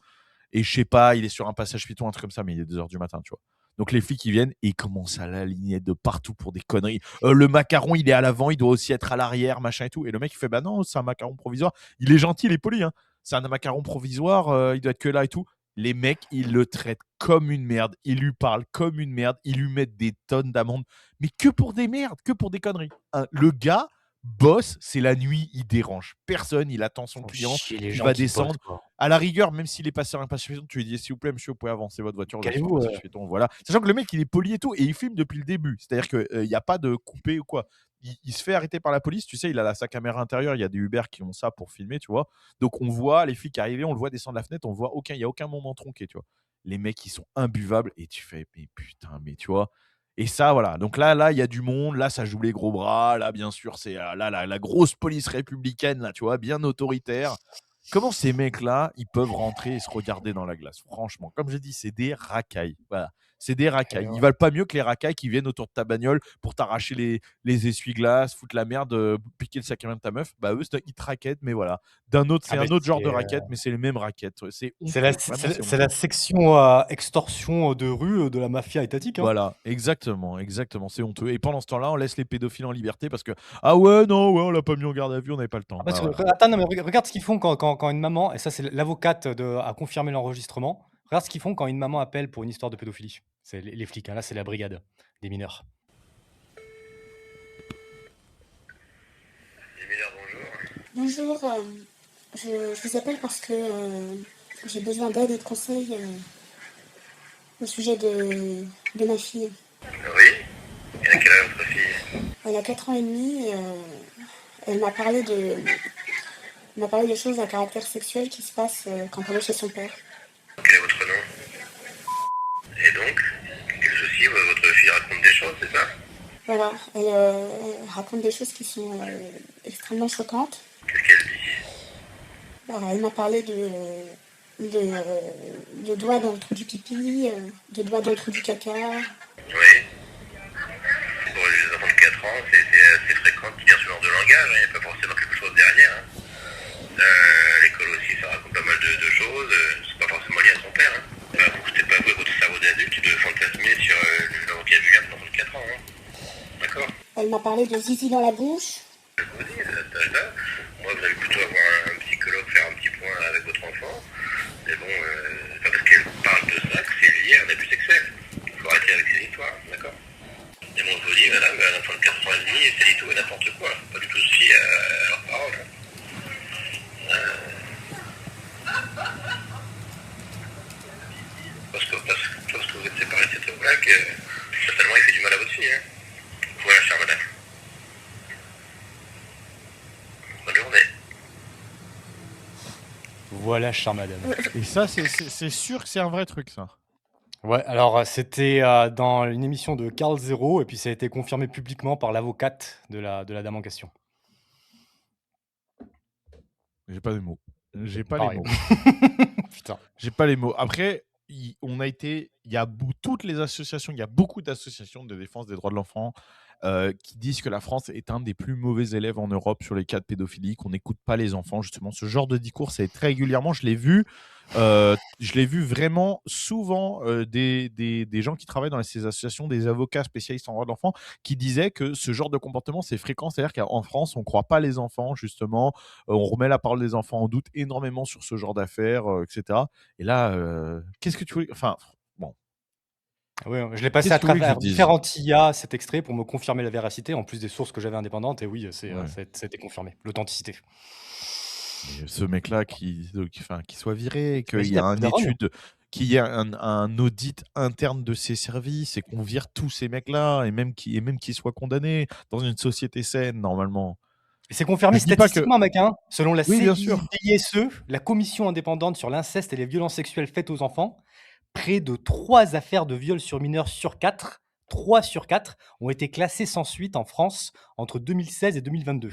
S2: Et je sais pas, il est sur un passage piéton, un truc comme ça, mais il est 2h du matin, tu vois. Donc les flics ils viennent et ils commencent à l'aligner de partout pour des conneries. Le macaron il est à l'avant, il doit aussi être à l'arrière, machin et tout. Et le mec il fait bah non, c'est un macaron provisoire. Il est gentil, il est poli, hein. C'est un macaron provisoire, il doit être que là et tout. Les mecs ils le traitent comme une merde, ils lui parlent comme une merde, ils lui mettent des tonnes d'amendes, mais que pour des merdes, que pour des conneries. Le gars bosse, c'est la nuit, il dérange personne, il attend son client,
S1: Chier les
S2: il
S1: gens
S2: va
S1: qui bossent,
S2: descendre.
S1: quoi.
S2: À la rigueur, même s'il est passé sur un passage piéton, tu lui dis s'il vous plaît, monsieur, vous pouvez avancer votre voiture, vous êtes sur un
S1: Calmez-vous.
S2: passage piéton, voilà. Sachant que le mec, il est poli et tout, et il filme depuis le début. C'est-à-dire qu'il n'y a pas de coupé ou quoi. Il se fait arrêter par la police, tu sais, il a sa caméra intérieure, il y a des Uber qui ont ça pour filmer, tu vois. Donc on voit les flics arriver, on le voit descendre la fenêtre, on voit il n'y a aucun moment tronqué, tu vois. Les mecs, ils sont imbuvables, et tu fais, mais putain, mais tu vois. Et ça, voilà. Donc là, il y a du monde. Là, ça joue les gros bras. Là, bien sûr, c'est là la grosse police républicaine, là, tu vois, bien autoritaire. Comment ces mecs-là, ils peuvent rentrer et se regarder dans la glace? Franchement, comme j'ai dit, c'est des racailles. Voilà. C'est des racailles. Ils valent pas mieux que les racailles qui viennent autour de ta bagnole pour t'arracher les essuie-glaces, foutre la merde, piquer le sac à main de ta meuf. Bah, eux, ils te raquettent, mais voilà. C'est un autre genre de raquette, mais c'est les mêmes raquettes. C'est
S1: C'est
S2: honteux.
S1: la,
S2: Vraiment,
S1: c'est la
S2: honteux.
S1: section extorsion de rue de la mafia étatique. Hein.
S2: Voilà, exactement, c'est honteux. Et pendant ce temps-là, on laisse les pédophiles en liberté parce que ah ouais, non, ouais, on l'a pas mis en garde à vue, on n'avait pas le temps.
S1: Ah, parce
S2: Bah,
S1: que,
S2: voilà.
S1: attends, non, mais regarde ce qu'ils font quand une maman, et ça c'est l'avocate a confirmé l'enregistrement, regarde ce qu'ils font quand une maman appelle pour une histoire de pédophilie. C'est les flics, hein, là c'est la brigade des mineurs.
S8: Bonjour, je vous appelle parce que j'ai besoin d'aide et de conseils au sujet de ma fille.
S5: Oui. Et à quel âge votre fille?
S8: Elle a 4 ans et demi et elle m'a parlé de choses à caractère sexuel qui se passent quand elle est chez son père.
S5: Quel est votre nom? Et donc, quel souci? Votre fille raconte des choses, c'est ça?
S8: Voilà, elle raconte des choses qui sont extrêmement choquantes.
S5: Qu'est-ce qu'elle dit?
S8: Alors, elle m'a parlé de doigts dans le trou du pipi, de doigts dans le trou du caca.
S5: Oui. Pour les enfants de 4 ans, c'est assez fréquent de dire ce genre de langage, il n'y a pas forcément quelque chose derrière. L'école aussi, ça raconte pas mal de choses, c'est pas forcément lié à son père. C'était pas vous, votre cerveau d'adulte, de fantasmer sur le vocabulaire d'un enfant de 4 ans. D'accord?
S8: Elle m'a parlé de zizi dans la bouche.
S5: Je vous dis, à cet âge-là, moi, vous allez plutôt avoir un psychologue faire un petit point avec votre enfant. Mais bon, c'est pas parce qu'elle parle de ça que c'est lié à un abus sexuel. Il faut arrêter avec ces histoires, d'accord? Et bon, je vous dis, madame, un enfant de 4 ans et demi, c'est du tout et n'importe quoi. Faut pas du tout se fier à leurs paroles. Parce que vous êtes séparés de cette blague, certainement il fait du mal à votre fille. Hein. Voilà, chère madame. Bonne journée.
S1: Voilà, chère madame.
S2: Et ça, c'est sûr que c'est un vrai truc, ça.
S1: Ouais, alors c'était dans une émission de Carl Zero, et puis ça a été confirmé publiquement par l'avocate de la dame en question.
S2: J'ai pas les mots. J'ai pas
S1: Pareil.
S2: les mots.
S1: Putain.
S2: J'ai pas les mots. Après, toutes les associations, il y a beaucoup d'associations de défense des droits de l'enfant qui disent que la France est un des plus mauvais élèves en Europe sur les cas de pédophilie, qu'on n'écoute pas les enfants, justement. Ce genre de discours, c'est très régulièrement, je l'ai vu vraiment souvent des gens qui travaillent dans ces associations, des avocats spécialistes en droit de l'enfant, qui disaient que ce genre de comportement, c'est fréquent. C'est-à-dire qu'en France, on ne croit pas les enfants, justement. On remet la parole des enfants en doute énormément sur ce genre d'affaires, etc. Et là, qu'est-ce que tu voulais... Enfin, bon.
S1: Oui, je l'ai passé
S2: Qu'est-ce
S1: à
S2: que vous voulez que
S1: travers
S2: je dise?
S1: différentes IA, cet extrait, pour me confirmer la véracité, en plus des sources que j'avais indépendantes, et oui, ça a été confirmé, l'authenticité.
S2: Et ce mec-là qui soit viré, qu'il
S1: T'imagines
S2: y ait
S1: la
S2: une
S1: daronne?
S2: étude, qu'il y ait un audit interne de ces services et qu'on vire tous ces mecs-là et même qu'ils soient condamnés dans une société saine, normalement.
S1: Et c'est confirmé
S2: Je dis pas que...
S1: statistiquement, mec, hein. Selon la
S2: Oui, bien sûr.
S1: CIDSE, la Commission indépendante sur l'inceste et les violences sexuelles faites aux enfants, près de 3 affaires de viol sur mineurs sur 4, 3 sur 4, ont été classées sans suite en France entre 2016 et 2022.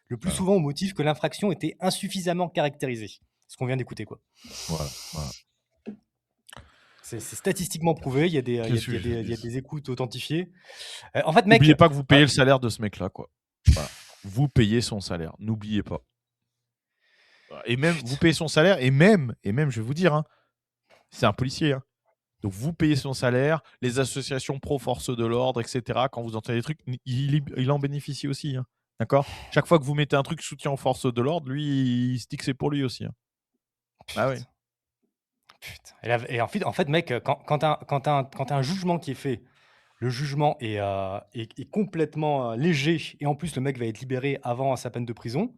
S1: Le plus
S2: Voilà.
S1: souvent au motif que l'infraction était insuffisamment caractérisée. Ce qu'on vient d'écouter, quoi.
S2: Voilà.
S1: C'est statistiquement prouvé, il y a
S2: Qu'est-ce que je
S1: des
S2: dis?
S1: des écoutes authentifiées. En fait, mec,
S2: N'oubliez pas que vous payez le salaire de ce mec-là, quoi. Voilà. Vous payez son salaire, n'oubliez pas. Et même, vous payez son salaire, et même, je vais vous dire, hein, c'est un policier. Hein. Donc, vous payez son salaire, les associations pro-force de l'ordre, etc. Quand vous entendez des trucs, il en bénéficie aussi. Hein. D'accord ? Chaque fois que vous mettez un truc soutien aux forces de l'ordre, lui, il se dit que c'est pour lui aussi. Hein. Ah oui.
S1: Putain. Et en fait, mec, quand t'as un jugement qui est fait, le jugement est complètement léger, et en plus, le mec va être libéré avant sa peine de prison.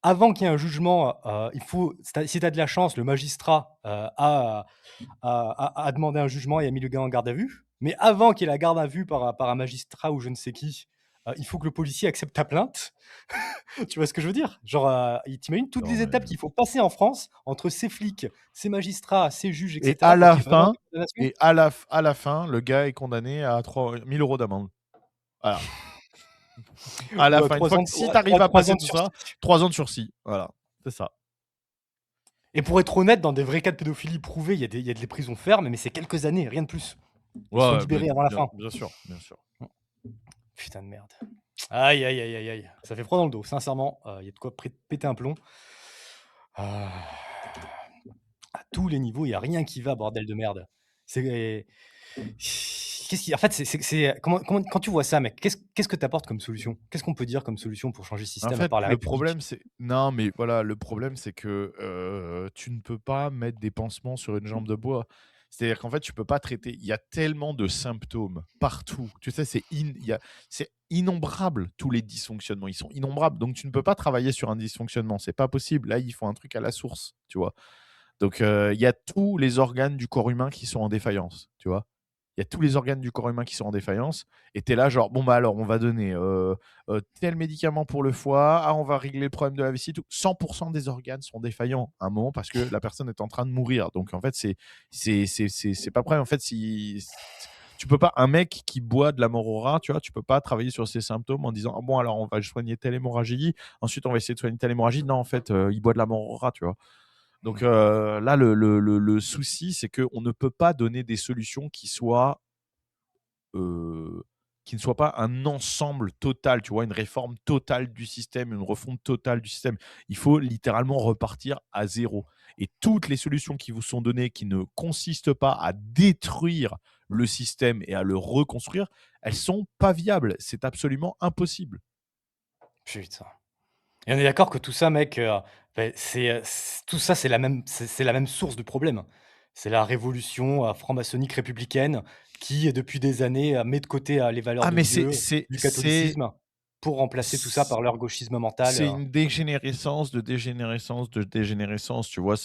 S1: Avant qu'il y ait un jugement, il faut, si tu as de la chance, le magistrat a demandé un jugement et a mis le gars en garde à vue. Mais avant qu'il y ait la garde à vue par un magistrat ou je ne sais qui, il faut que le policier accepte ta plainte. Tu vois ce que je veux dire? Genre, t'imagines toutes
S2: Non,
S1: les
S2: mais-
S1: étapes qu'il faut passer en France entre ces flics, ces magistrats, ces juges,
S2: Et
S1: etc.
S2: à
S1: pour
S2: la
S1: qu'il y ait vraiment
S2: fin,
S1: une condamnation.
S2: et à la fin, le gars est condamné à 1000 € d'amende. Voilà. À la
S1: Ou à
S2: fin, une
S1: 3
S2: fois
S1: ans
S2: que
S1: de-
S2: si
S1: ou à
S2: tu arrives à
S1: 3
S2: passer
S1: ans de
S2: tout ça,
S1: sursis.
S2: 3 ans de sursis. Voilà, c'est ça.
S1: Et pour être honnête, dans des vrais cas de pédophilie prouvés, il y a des prisons fermes, mais c'est quelques années, rien de plus. Ils sont libérés avant la fin.
S2: Bien sûr, bien sûr.
S1: Putain de merde. Aïe, aïe, aïe, aïe, aïe. Ça fait froid dans le dos, sincèrement. Il y a de quoi péter un plomb. À tous les niveaux, il n'y a rien qui va, bordel de merde. C'est. En fait, quand tu vois ça, mec, qu'est-ce que tu apportes comme solution? Qu'est-ce qu'on peut dire comme solution pour changer le
S2: En
S1: système à
S2: fait,
S1: part la
S2: le
S1: République?
S2: problème, c'est. Non, mais voilà, le problème, c'est que tu ne peux pas mettre des pansements sur une jambe de bois. C'est-à-dire qu'en fait, tu peux pas traiter. Il y a tellement de symptômes partout. Tu sais, c'est innombrable, tous les dysfonctionnements. Ils sont innombrables. Donc, tu ne peux pas travailler sur un dysfonctionnement. C'est pas possible. Là, il faut un truc à la source, tu vois. Donc, il y a tous les organes du corps humain qui sont en défaillance, tu vois. Il y a tous les organes du corps humain qui sont en défaillance. Et tu es là, genre, bon, bah alors, on va donner tel médicament pour le foie. Ah, on va régler le problème de la vessie. Tout. 100% des organes sont défaillants à un moment parce que la personne est en train de mourir. Donc, en fait, c'est pas vrai. En fait, si. Tu peux pas, un mec qui boit de la mort au rat, tu vois, tu peux pas travailler sur ses symptômes en disant, ah bon, alors on va soigner telle hémorragie, ensuite on va essayer de soigner telle hémorragie. Non, en fait, il boit de la mort au rat, tu vois. Donc là, le souci, c'est qu'on ne peut pas donner des solutions qui ne soient pas un ensemble total, tu vois, une réforme totale du système, une refonte totale du système. Il faut littéralement repartir à zéro. Et toutes les solutions qui vous sont données, qui ne consistent pas à détruire le système et à le reconstruire, elles sont pas viables. C'est absolument impossible.
S1: Putain. Et on est d'accord que tout ça, mec, tout ça, c'est la même source du problème. C'est la révolution franc-maçonnique républicaine qui, depuis des années, met de côté les valeurs
S2: Ah,
S1: de
S2: mais
S1: Dieu, du catholicisme, pour remplacer tout ça par leur gauchisme mental.
S2: C'est une dégénérescence, de dégénérescence, de dégénérescence, tu vois.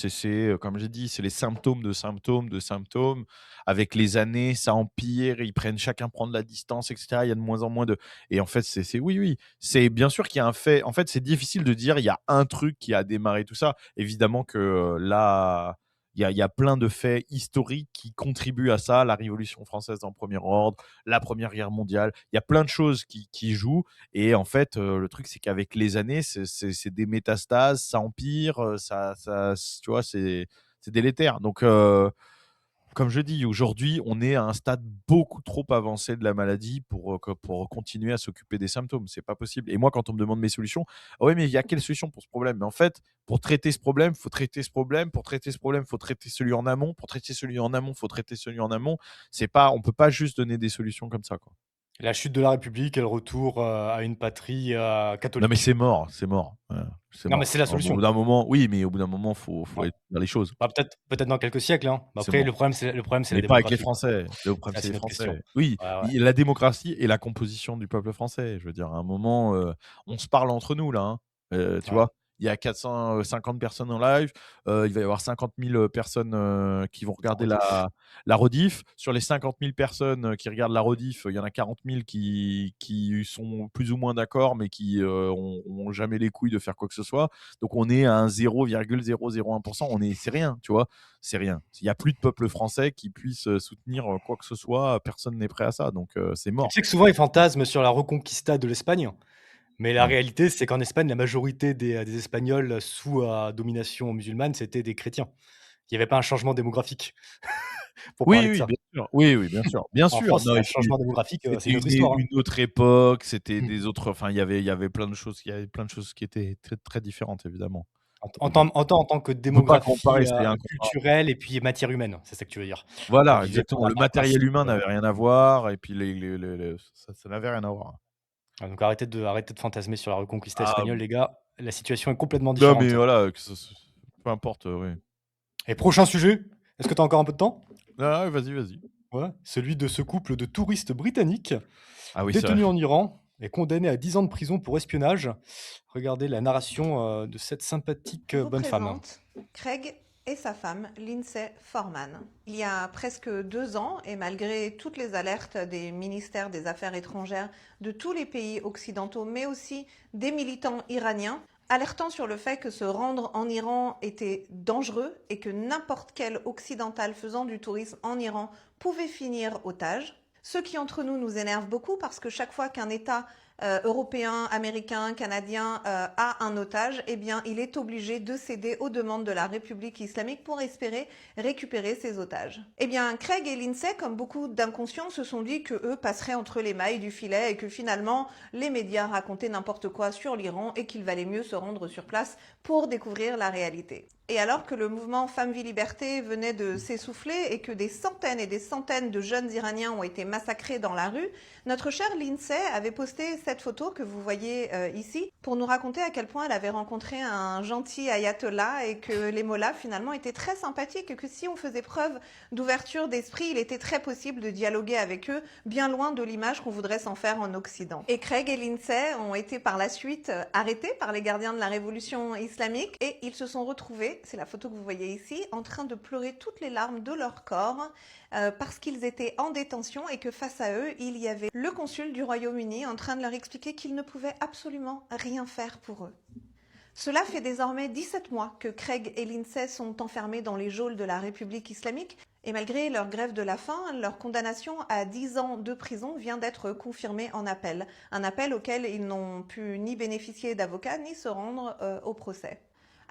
S2: Comme j'ai dit, c'est les symptômes de symptômes de symptômes. Avec les années, ça empire, chacun prend de la distance, etc. Il y a de moins en moins de. Et en fait, oui. C'est bien sûr qu'il y a un fait. En fait, c'est difficile de dire il y a un truc qui a démarré tout ça. Évidemment que là. Il y a plein de faits historiques qui contribuent à ça, la Révolution française en premier ordre, la Première Guerre mondiale. Il y a plein de choses qui jouent. Et en fait, le truc, c'est qu'avec les années, c'est des métastases, ça empire, tu vois, c'est délétère. Donc, comme je dis, aujourd'hui, on est à un stade beaucoup trop avancé de la maladie pour continuer à s'occuper des symptômes. C'est pas possible. Et moi, quand on me demande mes solutions, ah ouais, mais il y a quelle solution pour ce problème? Mais en fait, pour traiter ce problème, il faut traiter ce problème. Pour traiter ce problème, il faut traiter celui en amont. Pour traiter celui en amont, il faut traiter celui en amont. On peut pas juste donner des solutions comme ça, quoi.
S1: La chute de la République et le retour à une patrie
S2: Non, mais
S1: catholique.
S2: c'est mort. Ouais,
S1: Non, mais c'est la
S2: Au
S1: solution.
S2: bout d'un moment, oui, mais au bout d'un moment, faut
S1: Ouais.
S2: aller dire les choses.
S1: Bah, peut-être dans quelques siècles. Hein. Bah,
S2: C'est
S1: après,
S2: mort.
S1: le problème, c'est la
S2: Mais pas avec les
S1: démographie.
S2: Français. Le problème,
S1: Ça,
S2: c'est
S1: c'est
S2: les
S1: notre question.
S2: Français. Oui,
S1: Ouais.
S2: la démocratie et la composition du peuple français. Je veux dire, à un moment, on se parle entre nous, là. Tu
S1: Ouais.
S2: vois, il y a 450 personnes en live. Il va y avoir 50 000 personnes qui vont regarder la rediff. Sur les 50 000 personnes qui regardent la rediff, il y en a 40 000 qui sont plus ou moins d'accord, mais qui ont jamais les couilles de faire quoi que ce soit. Donc, on est à un 0,001%. C'est rien, tu vois. C'est rien. Il n'y a plus de peuple français qui puisse soutenir quoi que ce soit. Personne n'est prêt à ça. Donc, c'est mort.
S1: Tu sais que souvent, ils fantasment sur la reconquista de l'Espagne. Mais la
S2: Ouais.
S1: réalité, c'est qu'en Espagne, la majorité des Espagnols sous domination musulmane, c'était des chrétiens. Il n'y avait pas un changement démographique pour parler de
S2: Oui,
S1: ça.
S2: bien sûr. Oui, bien sûr. Bien
S1: En
S2: sûr.
S1: France,
S2: Non,
S1: il y a
S2: et
S1: un
S2: puis,
S1: changement démographique, c'est
S2: c'était
S1: une autre histoire.
S2: une autre époque. C'était
S1: Mmh.
S2: des autres. Enfin, il y avait plein de choses. Il y avait plein de choses qui étaient très, très différentes, évidemment.
S1: En tant que
S2: On peut pas
S1: démographie
S2: comparer, c'est incomparable.
S1: culturelle et puis matière humaine, c'est ça que tu veux dire.
S2: Voilà,
S1: On vivait
S2: exactement.
S1: pas
S2: Le
S1: par
S2: matériel
S1: principe,
S2: humain n'avait rien à voir et puis ça n'avait rien à voir.
S1: donc arrêtez de fantasmer sur la Reconquista
S2: Ah,
S1: espagnole, les gars. La situation est complètement
S2: non, mais
S1: différente.
S2: voilà, peu importe, oui.
S1: Et prochain sujet, est-ce que tu as encore un peu de temps?
S2: Ah, vas-y.
S1: Ouais, celui de ce couple de touristes britanniques
S2: Ah oui, c'est
S1: détenu
S2: vrai.
S1: en Iran et condamné à 10 ans de prison pour espionnage. Regardez la narration de cette sympathique
S9: Je vous
S1: bonne femme.
S9: présente Craig et sa femme, Lindsay Foreman. Il y a presque 2 ans, et malgré toutes les alertes des ministères des Affaires étrangères de tous les pays occidentaux, mais aussi des militants iraniens, alertant sur le fait que se rendre en Iran était dangereux et que n'importe quel occidental faisant du tourisme en Iran pouvait finir otage. Ce qui entre nous énerve beaucoup parce que chaque fois qu'un État européen, américain, canadien a un otage, eh bien, il est obligé de céder aux demandes de la République islamique pour espérer récupérer ses otages. Eh bien, Craig et Lindsay, comme beaucoup d'inconscients, se sont dit que eux passeraient entre les mailles du filet et que finalement, les médias racontaient n'importe quoi sur l'Iran et qu'il valait mieux se rendre sur place pour découvrir la réalité. Et alors que le mouvement Femmes, Vie, Liberté venait de s'essouffler et que des centaines et des centaines de jeunes Iraniens ont été massacrés dans la rue, notre chère Lindsay avait posté cette photo que vous voyez ici pour nous raconter à quel point elle avait rencontré un gentil ayatollah et que les mollahs finalement étaient très sympathiques et que si on faisait preuve d'ouverture d'esprit, il était très possible de dialoguer avec eux, bien loin de l'image qu'on voudrait s'en faire en Occident. Et Craig et Lindsay ont été par la suite arrêtés par les gardiens de la révolution islamique et ils se sont retrouvés, c'est la photo que vous voyez ici, en train de pleurer toutes les larmes de leur corps parce qu'ils étaient en détention et que face à eux, il y avait le consul du Royaume-Uni en train de leur expliquer qu'il ne pouvait absolument rien faire pour eux. Cela fait désormais 17 mois que Craig et Lindsay sont enfermés dans les geôles de la République islamique et malgré leur grève de la faim, leur condamnation à 10 ans de prison vient d'être confirmée en appel. Un appel auquel ils n'ont pu ni bénéficier d'avocat ni se rendre au procès.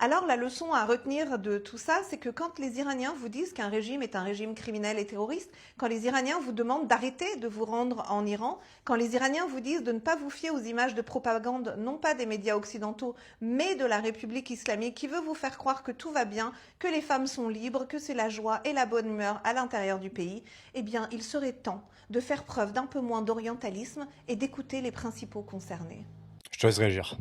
S9: Alors la leçon à retenir de tout ça, c'est que quand les Iraniens vous disent qu'un régime est un régime criminel et terroriste, quand les Iraniens vous demandent d'arrêter de vous rendre en Iran, quand les Iraniens vous disent de ne pas vous fier aux images de propagande, non pas des médias occidentaux, mais de la République islamique qui veut vous faire croire que tout va bien, que les femmes sont libres, que c'est la joie et la bonne humeur à l'intérieur du pays, eh bien il serait temps de faire preuve d'un peu moins d'orientalisme et d'écouter les principaux concernés.
S1: Je te laisse réagir.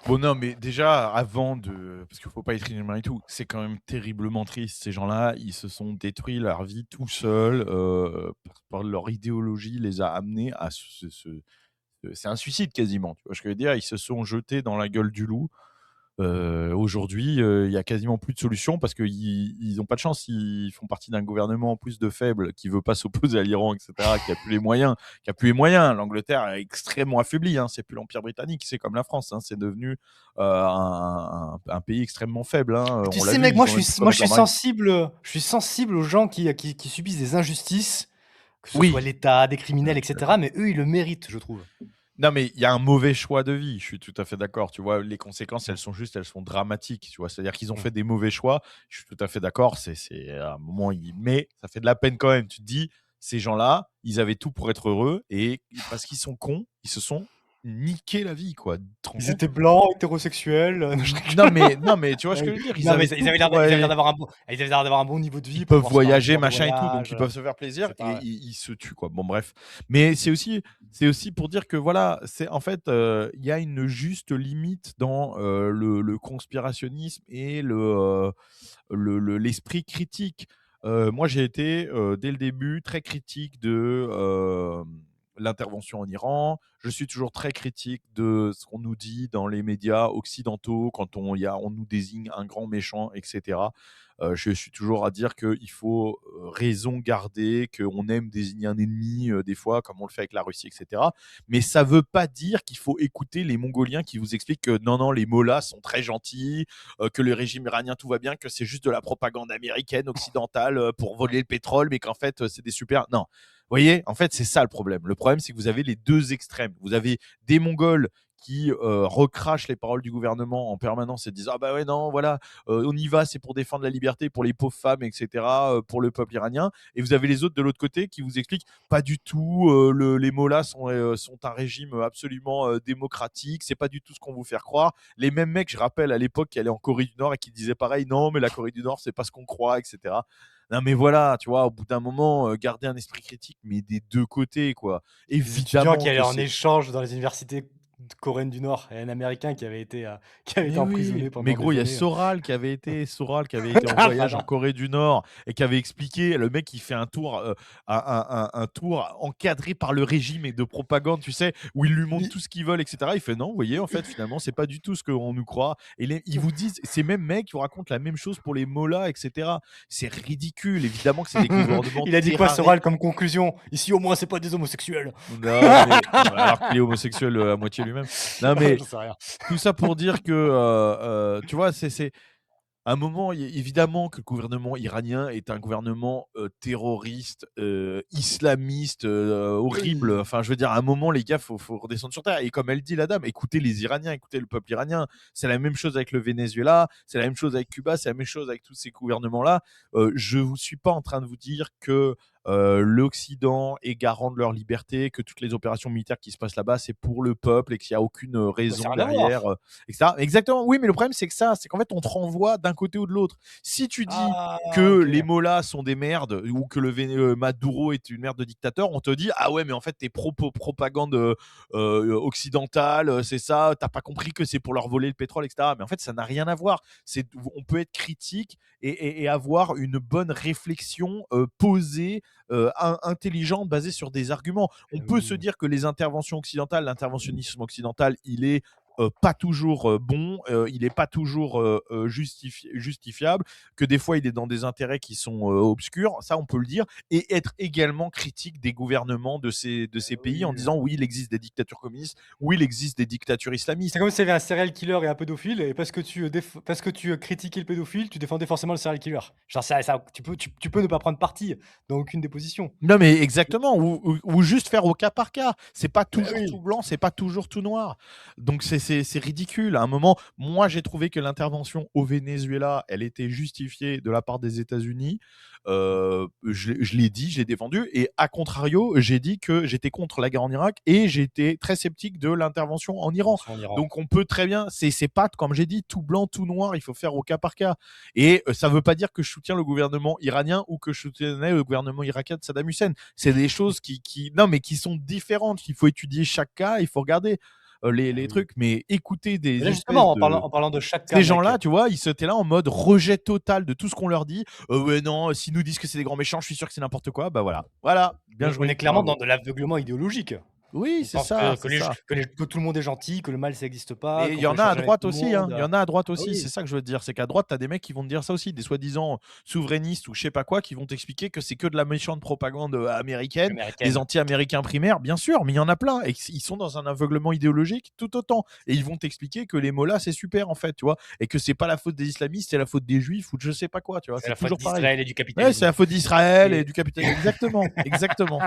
S2: Bon, non, mais déjà, parce qu'il faut pas être inhumain et tout, c'est quand même terriblement triste. Ces gens-là, ils se sont détruits leur vie tout seuls, par leur idéologie les a amenés à c'est un suicide quasiment, tu vois ce que je veux dire? Ils se sont jetés dans la gueule du loup. Aujourd'hui, il y a quasiment plus de solution parce qu'ils n'ont pas de chance. Ils font partie d'un gouvernement en plus de faible qui veut pas s'opposer à l'Iran, etc., qui a plus les moyens. L'Angleterre est extrêmement affaiblie. Hein. C'est plus l'Empire britannique, c'est comme la France. Hein. C'est devenu un pays extrêmement faible. Hein.
S1: Tu
S2: On l'a
S1: sais,
S2: vu,
S1: mec,
S2: ils
S1: moi
S2: ont
S1: je
S2: même
S1: suis,
S2: plus
S1: moi,
S2: avec
S1: je suis
S2: leur marine.
S1: sensible aux gens qui subissent des injustices, que ce
S2: Oui.
S1: soit l'État, des criminels, etc. Mais eux, ils le méritent, je trouve.
S2: Non, mais il y a un mauvais choix de vie. Je suis tout à fait d'accord. Tu vois, les conséquences, elles sont dramatiques. Tu vois, c'est-à-dire qu'ils ont fait des mauvais choix. Je suis tout à fait d'accord. C'est à un moment, mais ça fait de la peine quand même. Tu te dis, ces gens-là, ils avaient tout pour être heureux et parce qu'ils sont cons, ils se sont niqués la vie, quoi. Tu te rends
S1: Ils
S2: compte
S1: étaient blancs, hétérosexuels.
S2: Non, mais tu vois ce que je veux dire.
S1: Non, mais ils avaient l'air d'avoir un bon niveau de vie.
S2: Ils
S1: pour
S2: peuvent
S1: pouvoir se
S2: voyager,
S1: permettre
S2: machin
S1: de
S2: et tout, donc
S1: voyage,
S2: ils peuvent se faire plaisir
S1: c'est
S2: et
S1: pas-
S2: ils se tuent, quoi. Bon, bref. Mais c'est aussi pour dire que voilà, c'est en fait, il y a une juste limite dans le conspirationnisme et l'esprit critique. Moi, j'ai été dès le début très critique de l'intervention en Iran. Je suis toujours très critique de ce qu'on nous dit dans les médias occidentaux quand on nous désigne un grand méchant, etc. Je suis toujours à dire qu'il faut raison garder, qu'on aime désigner un ennemi des fois, comme on le fait avec la Russie, etc. Mais ça ne veut pas dire qu'il faut écouter les Mongoliens qui vous expliquent que non, les mollahs sont très gentils, que le régime iranien tout va bien, que c'est juste de la propagande américaine, occidentale, pour voler le pétrole, mais qu'en fait, c'est des super... Non. Vous voyez, en fait, c'est ça le problème. Le problème, c'est que vous avez les deux extrêmes. Vous avez des Mongols qui recrachent les paroles du gouvernement en permanence et disent ah bah ouais non voilà on y va, c'est pour défendre la liberté pour les pauvres femmes, etc., pour le peuple iranien. Et vous avez les autres de l'autre côté qui vous expliquent pas du tout, les mollahs sont un régime absolument démocratique, c'est pas du tout ce qu'on vous fait croire. Les mêmes mecs, je rappelle à l'époque, qui allaient en Corée du Nord et qui disaient pareil, non mais la Corée du Nord c'est pas ce qu'on croit, etc. Non mais voilà, tu vois, au bout d'un moment, garder un esprit critique, mais des deux côtés, quoi.
S1: Des
S2: Évidemment
S1: étudiants qui allaient
S2: que
S1: en
S2: c'est...
S1: échange dans les universités coréennes du Nord et un Américain qui avait été
S2: Mais
S1: emprisonné
S2: oui,
S1: pendant
S2: mais gros, il y
S1: des
S2: a
S1: années.
S2: Soral qui avait été en
S1: Ah,
S2: voyage en
S1: pardon.
S2: Corée du Nord et qui avait expliqué, le mec, il fait un tour, un tour encadré par le régime et de propagande, tu sais, où ils lui montrent
S1: Mais-
S2: tout ce qu'ils veulent, etc. Il fait non, vous voyez, en fait, finalement, c'est pas du tout ce qu'on nous croit. Et ils vous disent, ces mêmes mecs qui vous racontent la même chose pour les mollahs, etc. C'est ridicule. Évidemment que c'est des gouvernements
S1: Il a dit quoi,
S2: terraristes.
S1: Soral, comme conclusion? Ici, au moins, c'est pas des homosexuels.
S2: Non, mais alors qu'il est homosexuel à moitié lui-même. Non, mais
S1: J'en sais rien.
S2: tout ça pour dire que, tu vois, c'est à un moment, évidemment que le gouvernement iranien est un gouvernement terroriste, islamiste, horrible.
S1: Oui.
S2: Enfin, je veux dire, à un moment, les gars, faut redescendre sur terre. Et comme elle dit, la dame, écoutez les Iraniens, écoutez le peuple iranien. C'est la même chose avec le Venezuela, c'est la même chose avec Cuba, c'est la même chose avec tous ces gouvernements-là. Je ne suis pas en train de vous dire que l'Occident est garant de leur liberté, que toutes les opérations militaires qui se passent là-bas, c'est pour le peuple et qu'il n'y a aucune
S1: Ça
S2: raison
S1: n'a rien à
S2: derrière,
S1: voir.
S2: etc. Exactement, oui, mais le problème, c'est que c'est qu'en fait, on te renvoie d'un côté ou de l'autre. Si tu dis
S1: Ah,
S2: que
S1: ok.
S2: les mollahs sont des merdes ou que le Maduro est une merde de dictateur, on te dit ah ouais, mais en fait, t'es propagande occidentale, c'est ça, t'as pas compris que c'est pour leur voler le pétrole, etc. Mais en fait, ça n'a rien à voir. On peut être critique et avoir une bonne réflexion posée, intelligente, basée sur des arguments. On peut se
S1: Oui.
S2: dire que les interventions occidentales, l'interventionnisme occidental, il est pas toujours bon, il n'est pas toujours justifiable, que des fois il est dans des intérêts qui sont obscurs, ça on peut le dire, et être également critique des gouvernements de ces pays en
S1: Oui.
S2: disant oui, il existe des dictatures communistes, oui, il existe des dictatures islamistes.
S1: C'est comme s'il y avait un serial killer et un pédophile, et parce que tu critiquais le pédophile, tu défendais forcément le serial killer. Genre, tu peux ne pas prendre parti dans aucune des positions.
S2: Non mais exactement, ou juste faire au cas par cas. C'est pas
S1: Bah
S2: toujours tout
S1: oui.
S2: blanc, c'est pas toujours tout noir. Donc c'est ridicule. À un moment, moi j'ai trouvé que l'intervention au Venezuela, elle était justifiée de la part des États-Unis. Je l'ai dit, je l'ai défendu. Et à contrario, j'ai dit que j'étais contre la guerre en Irak et j'étais très sceptique de l'intervention en Iran.
S1: En Iran.
S2: Donc on peut très bien, c'est pas, comme j'ai dit, tout blanc, tout noir, il faut faire au cas par cas. Et ça ne veut pas dire que je soutiens le gouvernement iranien ou que je soutenais le gouvernement irakien de Saddam Hussein. C'est des choses non, mais qui sont différentes. Il faut étudier chaque cas, il faut regarder les
S1: Ah oui.
S2: trucs. Mais écouter
S1: Et
S2: des
S1: là,
S2: espèces
S1: justement,
S2: de...
S1: en parlant de chaque cas,
S2: Ces
S1: mec,
S2: gens-là, tu vois, ils étaient là en mode rejet total de tout ce qu'on leur dit. Ouais, non, s'ils nous disent que c'est des grands méchants, je suis sûr que c'est n'importe quoi. Bah voilà. Voilà. Bien
S1: on
S2: joué.
S1: est clairement dans
S2: Bravo.
S1: de l'aveuglement idéologique.
S2: Oui,
S1: On
S2: c'est
S1: pense
S2: ça,
S1: que
S2: c'est ça.
S1: que tout le monde est gentil, que le mal ça n'existe pas,
S2: Mais il
S1: qu'on
S2: y
S1: peut
S2: en a à
S1: échanger avec
S2: droite
S1: tout le
S2: aussi, hein.
S1: monde.
S2: Il y en a à droite
S1: Ah
S2: aussi.
S1: oui.
S2: C'est ça que je veux te dire. C'est qu'à droite, tu as des mecs qui vont te dire ça aussi, des soi-disant souverainistes ou je sais pas quoi, qui vont t'expliquer que c'est que de la méchante propagande américaine, des
S1: Américaine.
S2: anti-américains primaires, bien sûr, mais il y en a plein. Et ils sont dans un aveuglement idéologique tout autant. Et ils vont t'expliquer que les mollahs, c'est super, en fait, tu vois. Et que c'est pas la faute des islamistes, c'est la faute des juifs ou de je sais pas quoi, tu vois.
S1: C'est
S2: C'est
S1: la faute
S2: toujours pareil.
S1: d'Israël et du
S2: Ouais,
S1: capitalisme.
S2: c'est la faute d'Israël et
S1: Et
S2: du capitalisme. Exactement. Exactement.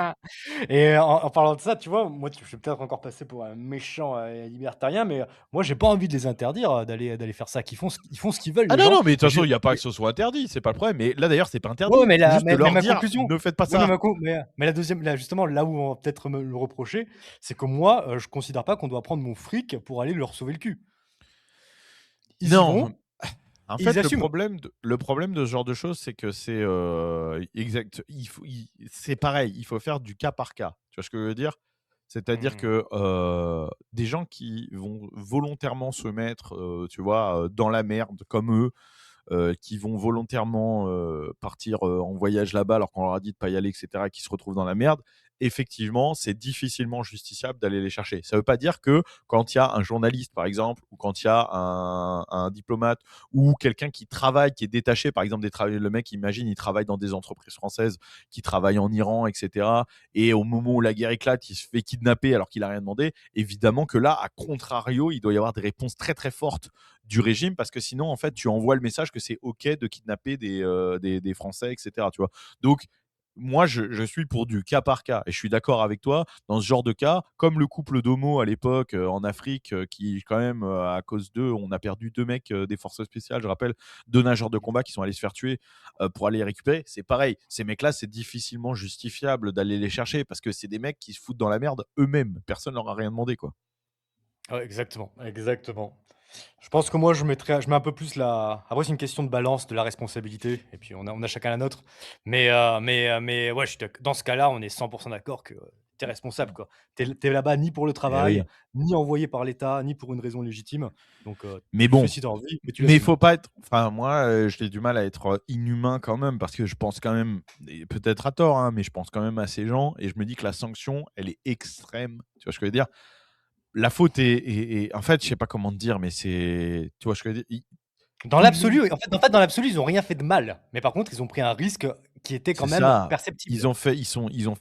S1: et en parlant de ça, tu vois, moi, je vais peut-être encore passer pour un méchant libertarien, mais moi, j'ai pas envie de les interdire d'aller faire ça. Ils font ce qu'ils veulent,
S2: Ah
S1: les
S2: non,
S1: gens.
S2: non, mais de toute
S1: J'ai-
S2: façon, il n'y a pas que ce soit interdit, c'est pas le problème. Mais là, d'ailleurs, c'est pas
S1: Ouais,
S2: interdit. C'est juste de
S1: mais
S2: leur
S1: ma
S2: dire
S1: conclusion,
S2: ne faites pas
S1: oui,
S2: ça.
S1: mais la deuxième, là, justement, là où on va peut-être me le reprocher, c'est que moi, je considère pas qu'on doit prendre mon fric pour aller leur sauver le cul. Ils y
S2: Non,
S1: vont
S2: en
S1: et ils
S2: fait,
S1: assument.
S2: le problème de ce genre de choses, c'est que c'est exact. C'est pareil, il faut faire du cas par cas. Tu vois ce que je veux dire? C'est-à-dire
S1: Mmh.
S2: que des gens qui vont volontairement se mettre, tu vois, dans la merde comme eux, qui vont volontairement partir en voyage là-bas alors qu'on leur a dit de pas y aller, etc., qui se retrouvent dans la merde, effectivement, c'est difficilement justiciable d'aller les chercher. Ça ne veut pas dire que quand il y a un journaliste, par exemple, ou quand il y a un diplomate, ou quelqu'un qui travaille, qui est détaché, par exemple, le mec, imagine, il travaille dans des entreprises françaises, qui travaillent en Iran, etc., et au moment où la guerre éclate, il se fait kidnapper alors qu'il n'a rien demandé, évidemment que là, à contrario, il doit y avoir des réponses très très fortes du régime, parce que sinon, en fait, tu envoies le message que c'est OK de kidnapper des Français, etc., tu vois. Donc, moi, je suis pour du cas par cas et je suis d'accord avec toi. Dans ce genre de cas, comme le couple d'homo à l'époque, en Afrique, qui quand même, à cause d'eux, on a perdu 2 mecs, des forces spéciales, je rappelle, 2 nageurs de combat qui sont allés se faire tuer, pour aller les récupérer. C'est pareil, ces mecs-là, c'est difficilement justifiable d'aller les chercher parce que c'est des mecs qui se foutent dans la merde eux-mêmes. Personne leur a rien demandé, quoi.
S1: Ouais, exactement, exactement. Je pense que moi, je mets un peu plus la. Après, c'est une question de balance, de la responsabilité, et puis on a chacun la nôtre. Mais ouais, dans ce cas-là, on est 100% d'accord que tu es responsable, quoi. T'es là-bas ni pour le
S2: Eh oui.
S1: travail, ni envoyé par l'État, ni pour une raison légitime. Donc,
S2: Mais
S1: tu le fais
S2: bon,
S1: si t'as envie, mais tu
S2: mais il
S1: l'assumes.
S2: faut pas être. Enfin, moi, j'ai du mal à être inhumain quand même, parce que je pense quand même, et peut-être à tort, hein, mais je pense quand même à ces gens, et je me dis que la sanction, elle est extrême. Tu vois ce que je veux dire? La faute en fait, je sais pas comment te dire, mais c'est. Tu vois ce que je veux dire?
S1: Dans
S2: Tout le monde.
S1: l'absolu, en fait, dans l'absolu, ils ont rien fait de mal. Mais par contre, ils ont pris un risque qui était quand
S2: C'est
S1: même
S2: ça.
S1: perceptible.
S2: Ils ont fait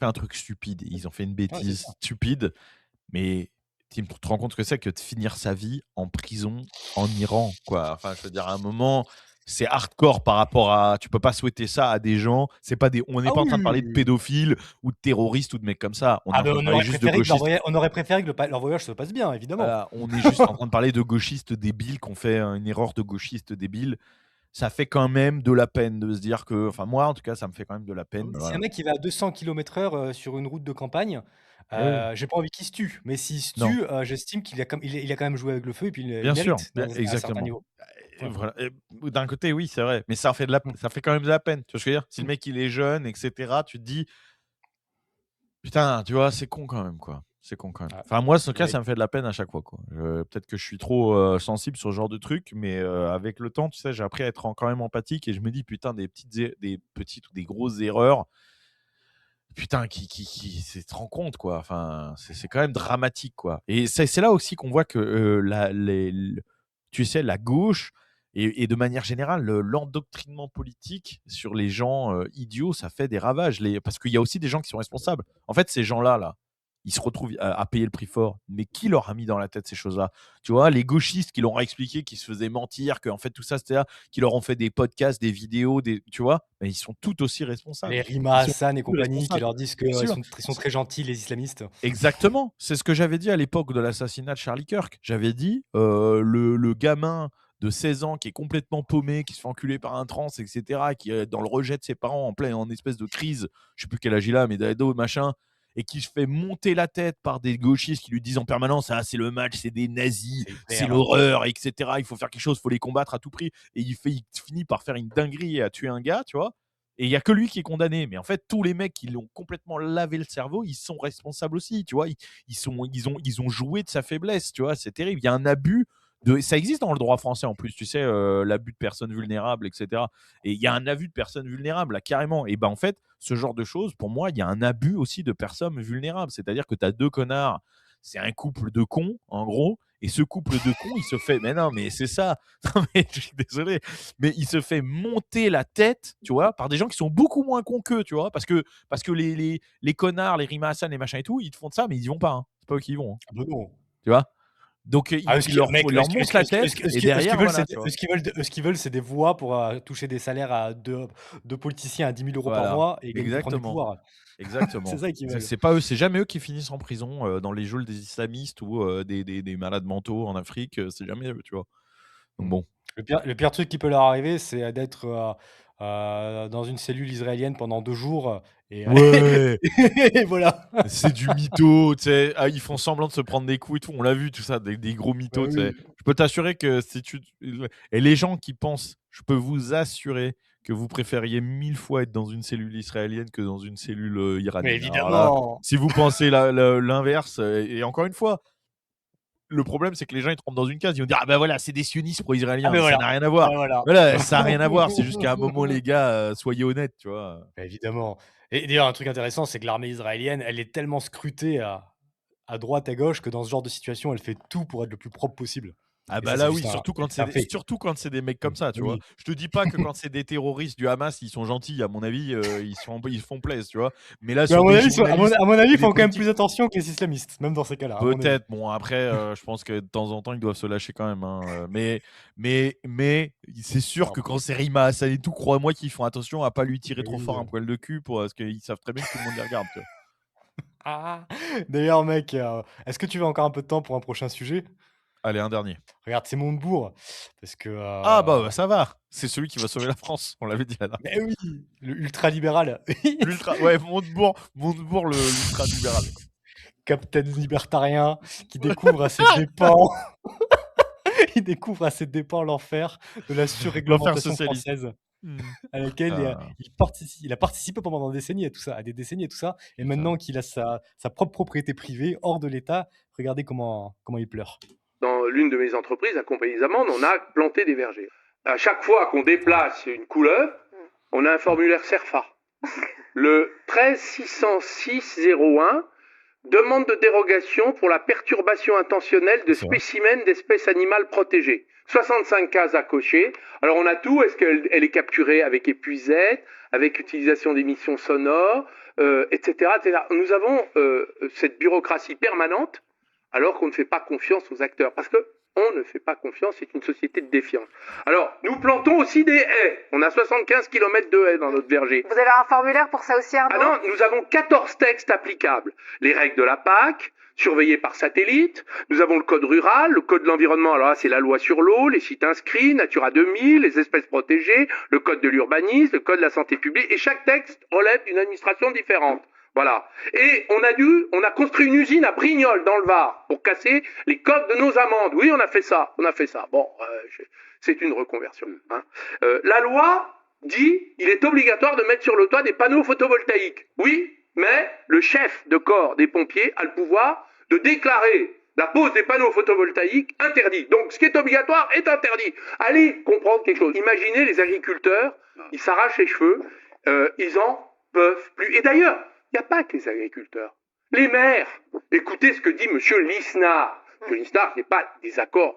S2: un truc stupide. Ils ont fait une
S1: Ouais, c'est
S2: bêtise
S1: ça.
S2: stupide. Mais tu te rends compte ce que c'est que de finir sa vie en prison en Iran, quoi. Enfin, je veux dire, à un moment, c'est hardcore par rapport à. Tu peux pas souhaiter ça à des gens. C'est pas des. On n'est
S1: Ah
S2: pas en
S1: oui,
S2: train de
S1: oui,
S2: parler de
S1: oui.
S2: pédophiles ou de terroristes ou de mecs comme ça. On est
S1: Ah
S2: en
S1: ben
S2: train de parler juste de gauchistes.
S1: on aurait préféré que leur voyage se passe bien, évidemment.
S2: Voilà, on est juste en train de parler de gauchistes débiles qui ont fait une erreur de gauchistes débiles. Ça fait quand même de la peine de se dire que. Enfin, moi, en tout cas, ça me fait quand même de la peine.
S1: Si un
S2: Voilà.
S1: mec il va à 200 km/h sur une route de campagne,
S2: Eh oui.
S1: j'ai pas envie qu'il se tue. Mais s'il se
S2: Non.
S1: tue, j'estime qu'il a quand même joué avec le feu et puis il
S2: Bien sûr,
S1: mérite à un certain
S2: exactement.
S1: niveau.
S2: Et
S1: Ouais.
S2: voilà. Et d'un côté, oui, c'est vrai, mais
S1: Mmh.
S2: ça fait quand même de la peine. Tu vois ce que je veux dire? Si le
S1: Mmh.
S2: mec il est jeune, et cetera, tu te dis: «Putain», tu vois? C'est con quand même, quoi. C'est con quand même.
S1: Ah,
S2: Enfin, moi, ce cas,
S1: oui.
S2: ça me fait de la peine à chaque fois, quoi. Peut-être que je suis trop, sensible sur ce genre de truc, mais avec le temps, tu sais, j'ai appris à être quand même empathique et je me dis: «Putain, des petites ou des grosses erreurs, putain, c'est tu te rends compte, quoi». Enfin, c'est quand même dramatique, quoi, et c'est là aussi qu'on voit que, tu sais, la gauche et de manière générale, l'endoctrinement politique sur les gens, idiots, ça fait des ravages. Parce qu'il y a aussi des gens qui sont responsables. En fait, ces gens-là, là, ils se retrouvent à payer le prix fort. Mais qui leur a mis dans la tête ces choses-là? Tu vois, les gauchistes qui leur ont expliqué qu'ils se faisaient mentir, qu'en fait tout ça, c'était là, qui leur ont fait des podcasts, des vidéos, tu vois? Mais ils sont tout aussi responsables.
S1: Les Rima
S2: Ils sont
S1: Hassan et
S2: tous
S1: compagnie qui
S2: responsables.
S1: leur disent
S2: Bien
S1: qu'ils
S2: sûr.
S1: sont très gentils, les islamistes.
S2: Exactement, c'est ce que j'avais dit à l'époque de l'assassinat de Charlie Kirk. J'avais dit, le gamin de 16 ans qui est complètement paumé, qui se fait enculer par un trans et cetera, qui est dans le rejet de ses parents en espèce de crise, je sais plus quel âge il a, mais d'ado, machin, et qui se fait monter la tête par des gauchistes qui lui disent en permanence: «Ah, c'est le match, c'est des nazis,
S1: C'est
S2: c'est
S1: clair.
S2: l'horreur et cetera, il faut faire quelque chose, il faut les combattre à tout prix», et il finit par faire une dinguerie et à tuer un gars, tu vois? Et il y a que lui qui est condamné. Mais en fait, tous les mecs qui l'ont complètement lavé le cerveau, ils sont responsables aussi, tu vois? Ils ont joué de sa faiblesse, tu vois? C'est terrible. Il y a un abus ça existe dans le droit français en plus, tu sais, l'abus de personnes vulnérables, et cetera. Et il y a un abus de personnes vulnérables, là, carrément. Et ben, en fait, ce genre de choses, pour moi, il y a un abus aussi de personnes vulnérables. C'est-à-dire que tu as 2 connards, c'est un couple de cons, en gros, et ce couple de cons, il se fait mais non, mais c'est ça. Non, mais je suis désolé, mais il se fait monter la tête, tu vois, par des gens qui sont beaucoup moins cons qu'eux, tu vois, parce que les connards, les Rima Hassan, les machins et tout, ils te font de ça, mais ils y vont pas, hein. C'est pas eux qui y vont, hein,
S1: Ah bah non.
S2: tu vois. Donc
S1: Ah,
S2: ils leur
S1: mec,
S2: leur montent la tête et derrière, voilà, tu vois.
S1: eux, ce qu'ils veulent, c'est des voix pour toucher des salaires de politiciens à 10 000 € par
S2: Voilà,
S1: mois et prendre du
S2: exactement,
S1: pouvoir. C'est
S2: exactement.
S1: ça qu'ils veulent.
S2: C'est pas eux, c'est jamais eux qui finissent en prison, dans les geôles des islamistes ou des malades mentaux en Afrique, c'est jamais eux, tu vois. Donc
S1: Mm.
S2: bon.
S1: Le pire truc qui peut leur arriver, c'est d'être dans une cellule israélienne pendant 2 jours
S2: Ouais!
S1: et voilà.
S2: C'est du mytho, tu sais. Ah, ils font semblant de se prendre des coups et tout. On l'a vu, tout ça, des gros
S1: Bah
S2: mythos, tu sais.
S1: oui.
S2: Je peux t'assurer que si tu. Et les gens qui pensent, je peux vous assurer que vous préfériez 1000 fois être dans une cellule israélienne que dans une cellule
S1: Mais
S2: iranienne. Alors là,
S1: évidemment.
S2: si vous pensez l'inverse, et encore une fois, le problème, c'est que les gens, ils te rentrent dans une case, ils vont dire: «Ah ben voilà, c'est des sionistes
S1: Ah
S2: pro-israéliens»,
S1: ben
S2: mais ça
S1: voilà.
S2: n'a rien à
S1: Ah
S2: voir.
S1: voilà.
S2: Voilà, ça n'a rien à voir. C'est juste qu'à un moment, les gars, soyez honnêtes, tu vois.
S1: Bah évidemment. Et d'ailleurs, un truc intéressant, c'est que l'armée israélienne, elle est tellement scrutée à droite, à gauche, que dans ce genre de situation, elle fait tout pour être le plus propre possible.
S2: Ah
S1: Et
S2: bah
S1: ça,
S2: là
S1: c'est
S2: oui,
S1: juste
S2: surtout quand
S1: un fait.
S2: c'est des mecs comme ça, tu vois.
S1: Oui.
S2: Je te dis pas que quand c'est des terroristes du Hamas, ils sont gentils, à mon avis, ils font plaisir, tu vois. Mais là,
S1: Mais
S2: sur des
S1: à
S2: journalistes
S1: mon avis,
S2: et
S1: ils
S2: des
S1: font quand même
S2: politiques,
S1: plus attention que les islamistes, même dans ces cas-là, à mon avis.
S2: peut-être. Bon, après, je pense que de temps en temps, ils doivent se lâcher quand même, hein. Mais c'est sûr
S1: Non,
S2: que quand c'est Rima Hassan et tout, crois-moi qu'ils font attention à pas lui tirer trop
S1: oui.
S2: fort un poil de cul parce qu'ils savent très bien que tout le monde les regarde, tu vois.
S1: Ah. D'ailleurs, mec, est-ce que tu veux encore un peu de temps pour un prochain sujet?
S2: Allez, un dernier.
S1: Regarde, c'est Montebourg, parce que,
S2: Ah bah ça va, c'est celui qui va sauver la France, on l'avait dit la dernière
S1: mais oui, le ultra-libéral.
S2: L'ultra, ouais, Montebourg l'ultra-libéral.
S1: Capitaine libertarien qui découvre à ses dépens il découvre à ses dépens l'enfer de la
S2: L'enfer
S1: surréglementation
S2: socialiste.
S1: française, à laquelle il a participé pendant des décennies à des décennies et tout ça, et maintenant qu'il a sa propre propriété privée hors de l'État, regardez comment il pleure.
S10: Dans l'une de mes entreprises, à Compagnie des Amandes, on a planté des vergers. À chaque fois qu'on déplace une couleuvre, on a un formulaire CERFA. Le 1360601 demande de dérogation pour la perturbation intentionnelle de spécimens d'espèces animales protégées. 65 cases à cocher. Alors on a tout. Est-ce qu'elle est capturée avec épuisette, avec utilisation d'émissions sonores, etc., etc. Nous avons cette bureaucratie permanente alors qu'on ne fait pas confiance aux acteurs. Parce que on ne fait pas confiance, c'est une société de défiance. Alors, nous plantons aussi des haies. On a 75 km de haies dans notre verger.
S7: Vous avez un formulaire pour ça aussi, Arnaud?
S10: Ah non, nous avons 14 textes applicables. Les règles de la PAC, surveillées par satellite. Nous avons le code rural, le code de l'environnement. Alors là, c'est la loi sur l'eau, les sites inscrits, Natura 2000, les espèces protégées, le code de l'urbanisme, le code de la santé publique. Et chaque texte relève d'une administration différente. Voilà. Et on a construit une usine à Brignoles, dans le Var, pour casser les codes de nos amendes. Oui, on a fait ça. Bon, c'est une reconversion. Hein. La loi dit, il est obligatoire de mettre sur le toit des panneaux photovoltaïques. Oui, mais le chef de corps des pompiers a le pouvoir de déclarer la pose des panneaux photovoltaïques interdit. Donc, ce qui est obligatoire est interdit. Allez comprendre quelque chose. Imaginez les agriculteurs, ils s'arrachent les cheveux, ils en peuvent plus. Et d'ailleurs, il n'y a pas que les agriculteurs. Les maires, écoutez ce que dit monsieur Lisnard. Monsieur Lisnard n'est pas désaccord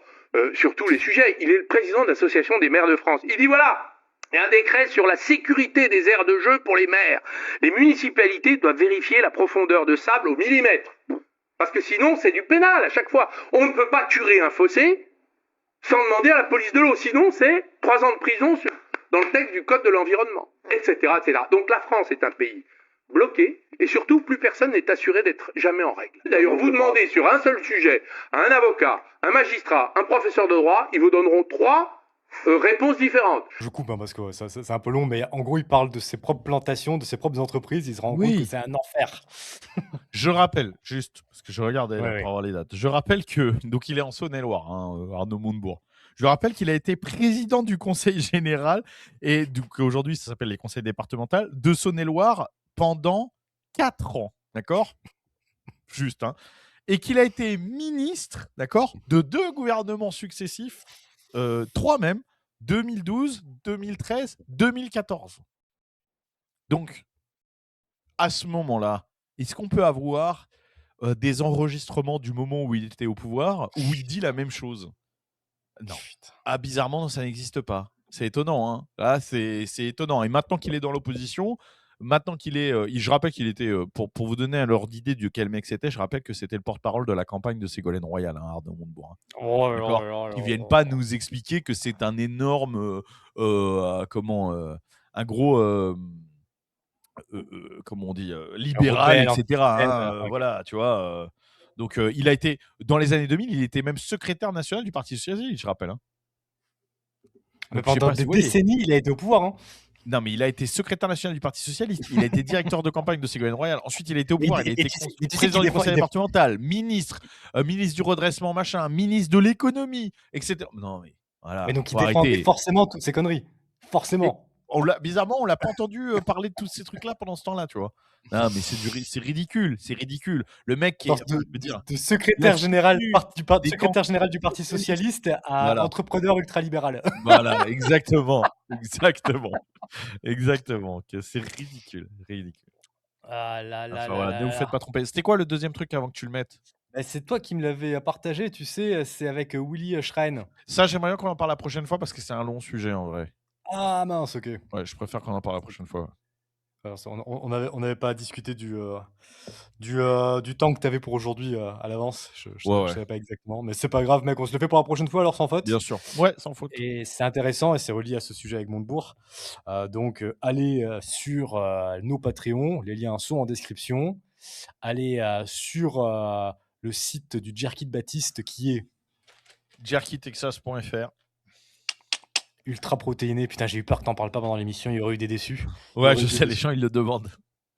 S10: sur tous les sujets. Il est le président de l'Association des maires de France. Il dit voilà, il y a un décret sur la sécurité des aires de jeu pour les maires. Les municipalités doivent vérifier la profondeur de sable au millimètre. Parce que sinon, c'est du pénal à chaque fois. On ne peut pas curer un fossé sans demander à la police de l'eau. Sinon, c'est 3 ans de prison dans le texte du Code de l'environnement, etc., etc. Donc la France est un pays bloqué, et surtout, plus personne n'est assuré d'être jamais en règle. D'ailleurs, vous demandez sur un seul sujet à un avocat, un magistrat, un professeur de droit, ils vous donneront 3 réponses différentes.
S1: Je coupe parce que c'est un peu long, mais en gros, il parle de ses propres plantations, de ses propres entreprises, il se rend compte que c'est un enfer.
S2: Je rappelle, juste, parce que je regardais
S1: Ouais.
S2: pour avoir les dates, je rappelle que, donc il est en Saône-et-Loire, Arnaud Montebourg. Je rappelle qu'il a été président du conseil général, et donc aujourd'hui ça s'appelle les conseils départementaux, de Saône-et-Loire pendant 4 ans, d'accord? Juste, hein. Et qu'il a été ministre, d'accord, de 2 gouvernements successifs, 3 même, 2012, 2013, 2014. Donc, à ce moment-là, est-ce qu'on peut avoir des enregistrements du moment où il était au pouvoir, où il dit la même chose? Non. Ah, bizarrement, ça n'existe pas. C'est étonnant, hein. Là, c'est étonnant. Et maintenant qu'il est dans l'opposition, maintenant qu'il est... je rappelle qu'il était, pour vous donner l'ordre d'idée de quel mec c'était, je rappelle que c'était le porte-parole de la campagne de Ségolène Royal, hein, Arnaud Montebourg. Hein.
S1: Oh là
S2: D'accord.
S1: là là
S2: Qu'ils
S1: là
S2: viennent
S1: là
S2: pas
S1: là.
S2: nous expliquer que c'est un énorme... un gros... comment on dit, libéral,
S1: Rebelle,
S2: etc. hein,
S1: ok.
S2: voilà, tu vois. Donc, il a été, dans les années 2000, il était même secrétaire national du Parti socialiste, je rappelle. Hein.
S1: Mais
S2: Donc, je sais
S1: pendant
S2: pas si
S1: des
S2: vous voyez.
S1: décennies, il a été au pouvoir. Hein.
S2: Non, mais il a été secrétaire national du Parti socialiste. Il a été directeur de campagne de Ségolène Royal. Ensuite, il a été au
S1: Mais
S2: pouvoir.
S1: il-
S2: Il a
S1: et
S2: été
S1: tu sais- et tu sais
S2: président
S1: qu'il
S2: du conseil
S1: défend-
S2: départemental, ministre, ministre du redressement, machin, ministre de l'économie, etc. Non, mais voilà.
S1: Mais donc, il
S2: faut
S1: défendait
S2: arrêter.
S1: forcément toutes ces conneries. Forcément.
S2: Bizarrement, on l'a pas entendu parler de tous ces trucs-là pendant ce temps-là, tu vois. Non, mais c'est ridicule, c'est ridicule. Le mec qui est,
S1: De
S2: je veux dire,
S1: secrétaire général
S2: tenue des
S1: secrétaire général du Parti socialiste à
S2: Voilà.
S1: entrepreneur ultralibéral.
S2: Voilà, exactement, exactement. C'est ridicule.
S1: Ah là là
S2: Enfin,
S1: là
S2: voilà,
S1: là
S2: ne vous
S1: là.
S2: faites pas tromper. C'était quoi le deuxième truc avant que tu le mettes?
S1: Bah, c'est toi qui me l'avais partagé, tu sais, c'est avec Willy Schrein.
S2: Ça, j'aimerais bien qu'on en parle la prochaine fois parce que c'est un long sujet en vrai.
S1: Ah mince, ok.
S2: Ouais, je préfère qu'on en parle la prochaine fois.
S1: Alors, on n'avait pas discuté du temps que tu avais pour aujourd'hui à l'avance. Je
S2: Ouais,
S1: ne
S2: ouais,
S1: savais pas exactement, mais c'est pas grave, mec, on se le fait pour la prochaine fois alors sans faute.
S2: bien sûr. Ouais, sans faute.
S1: Et c'est intéressant et c'est relié à ce sujet avec Montebourg. Donc, allez sur nos Patreons, les liens sont en description. Allez sur le site du Jerky de Baptiste qui est
S2: jerkytexas.fr.
S1: ultra protéiné. Putain, j'ai eu peur que t'en parles pas pendant l'émission, il y aurait eu des déçus.
S2: Ouais, je sais, les gens, ils le demandent.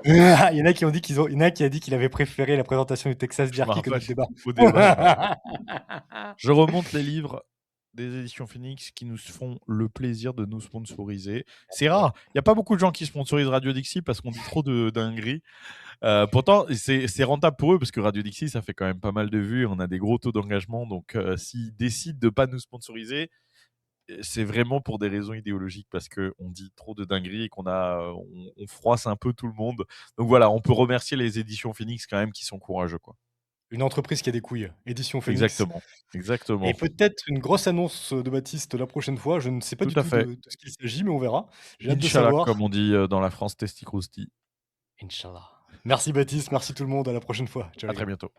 S1: Il y en a qui ont dit il y en a qui a dit qu'il avait préféré la présentation du Texas
S2: Je me
S1: Jerky que
S2: rappelle
S1: notre débat.
S2: au débat. Je remonte les livres des éditions Phoenix qui nous font le plaisir de nous sponsoriser. C'est rare. Il n'y a pas beaucoup de gens qui sponsorisent Radio Dixie parce qu'on dit trop de dingueries. Pourtant, c'est rentable pour eux parce que Radio Dixie, ça fait quand même pas mal de vues. On a des gros taux d'engagement. Donc, s'ils décident de ne pas nous sponsoriser, c'est vraiment pour des raisons idéologiques parce qu'on dit trop de dingueries et on froisse un peu tout le monde. Donc voilà, on peut remercier les éditions Phoenix quand même qui sont courageux, quoi.
S1: Une entreprise qui a des couilles, Édition Phoenix.
S2: Exactement.
S1: Et peut-être une grosse annonce de Baptiste la prochaine fois. Je ne sais pas
S2: Tout
S1: du
S2: à
S1: tout
S2: fait.
S1: de ce qu'il s'agit, mais on verra. J'ai hâte de
S2: Inch'Allah,
S1: savoir.
S2: comme on dit dans la France, Testi Crousti.
S1: Inch'Allah. Merci Baptiste, merci tout le monde. À la prochaine fois. Ciao,
S2: À
S1: les
S2: très
S1: gars.
S2: bientôt.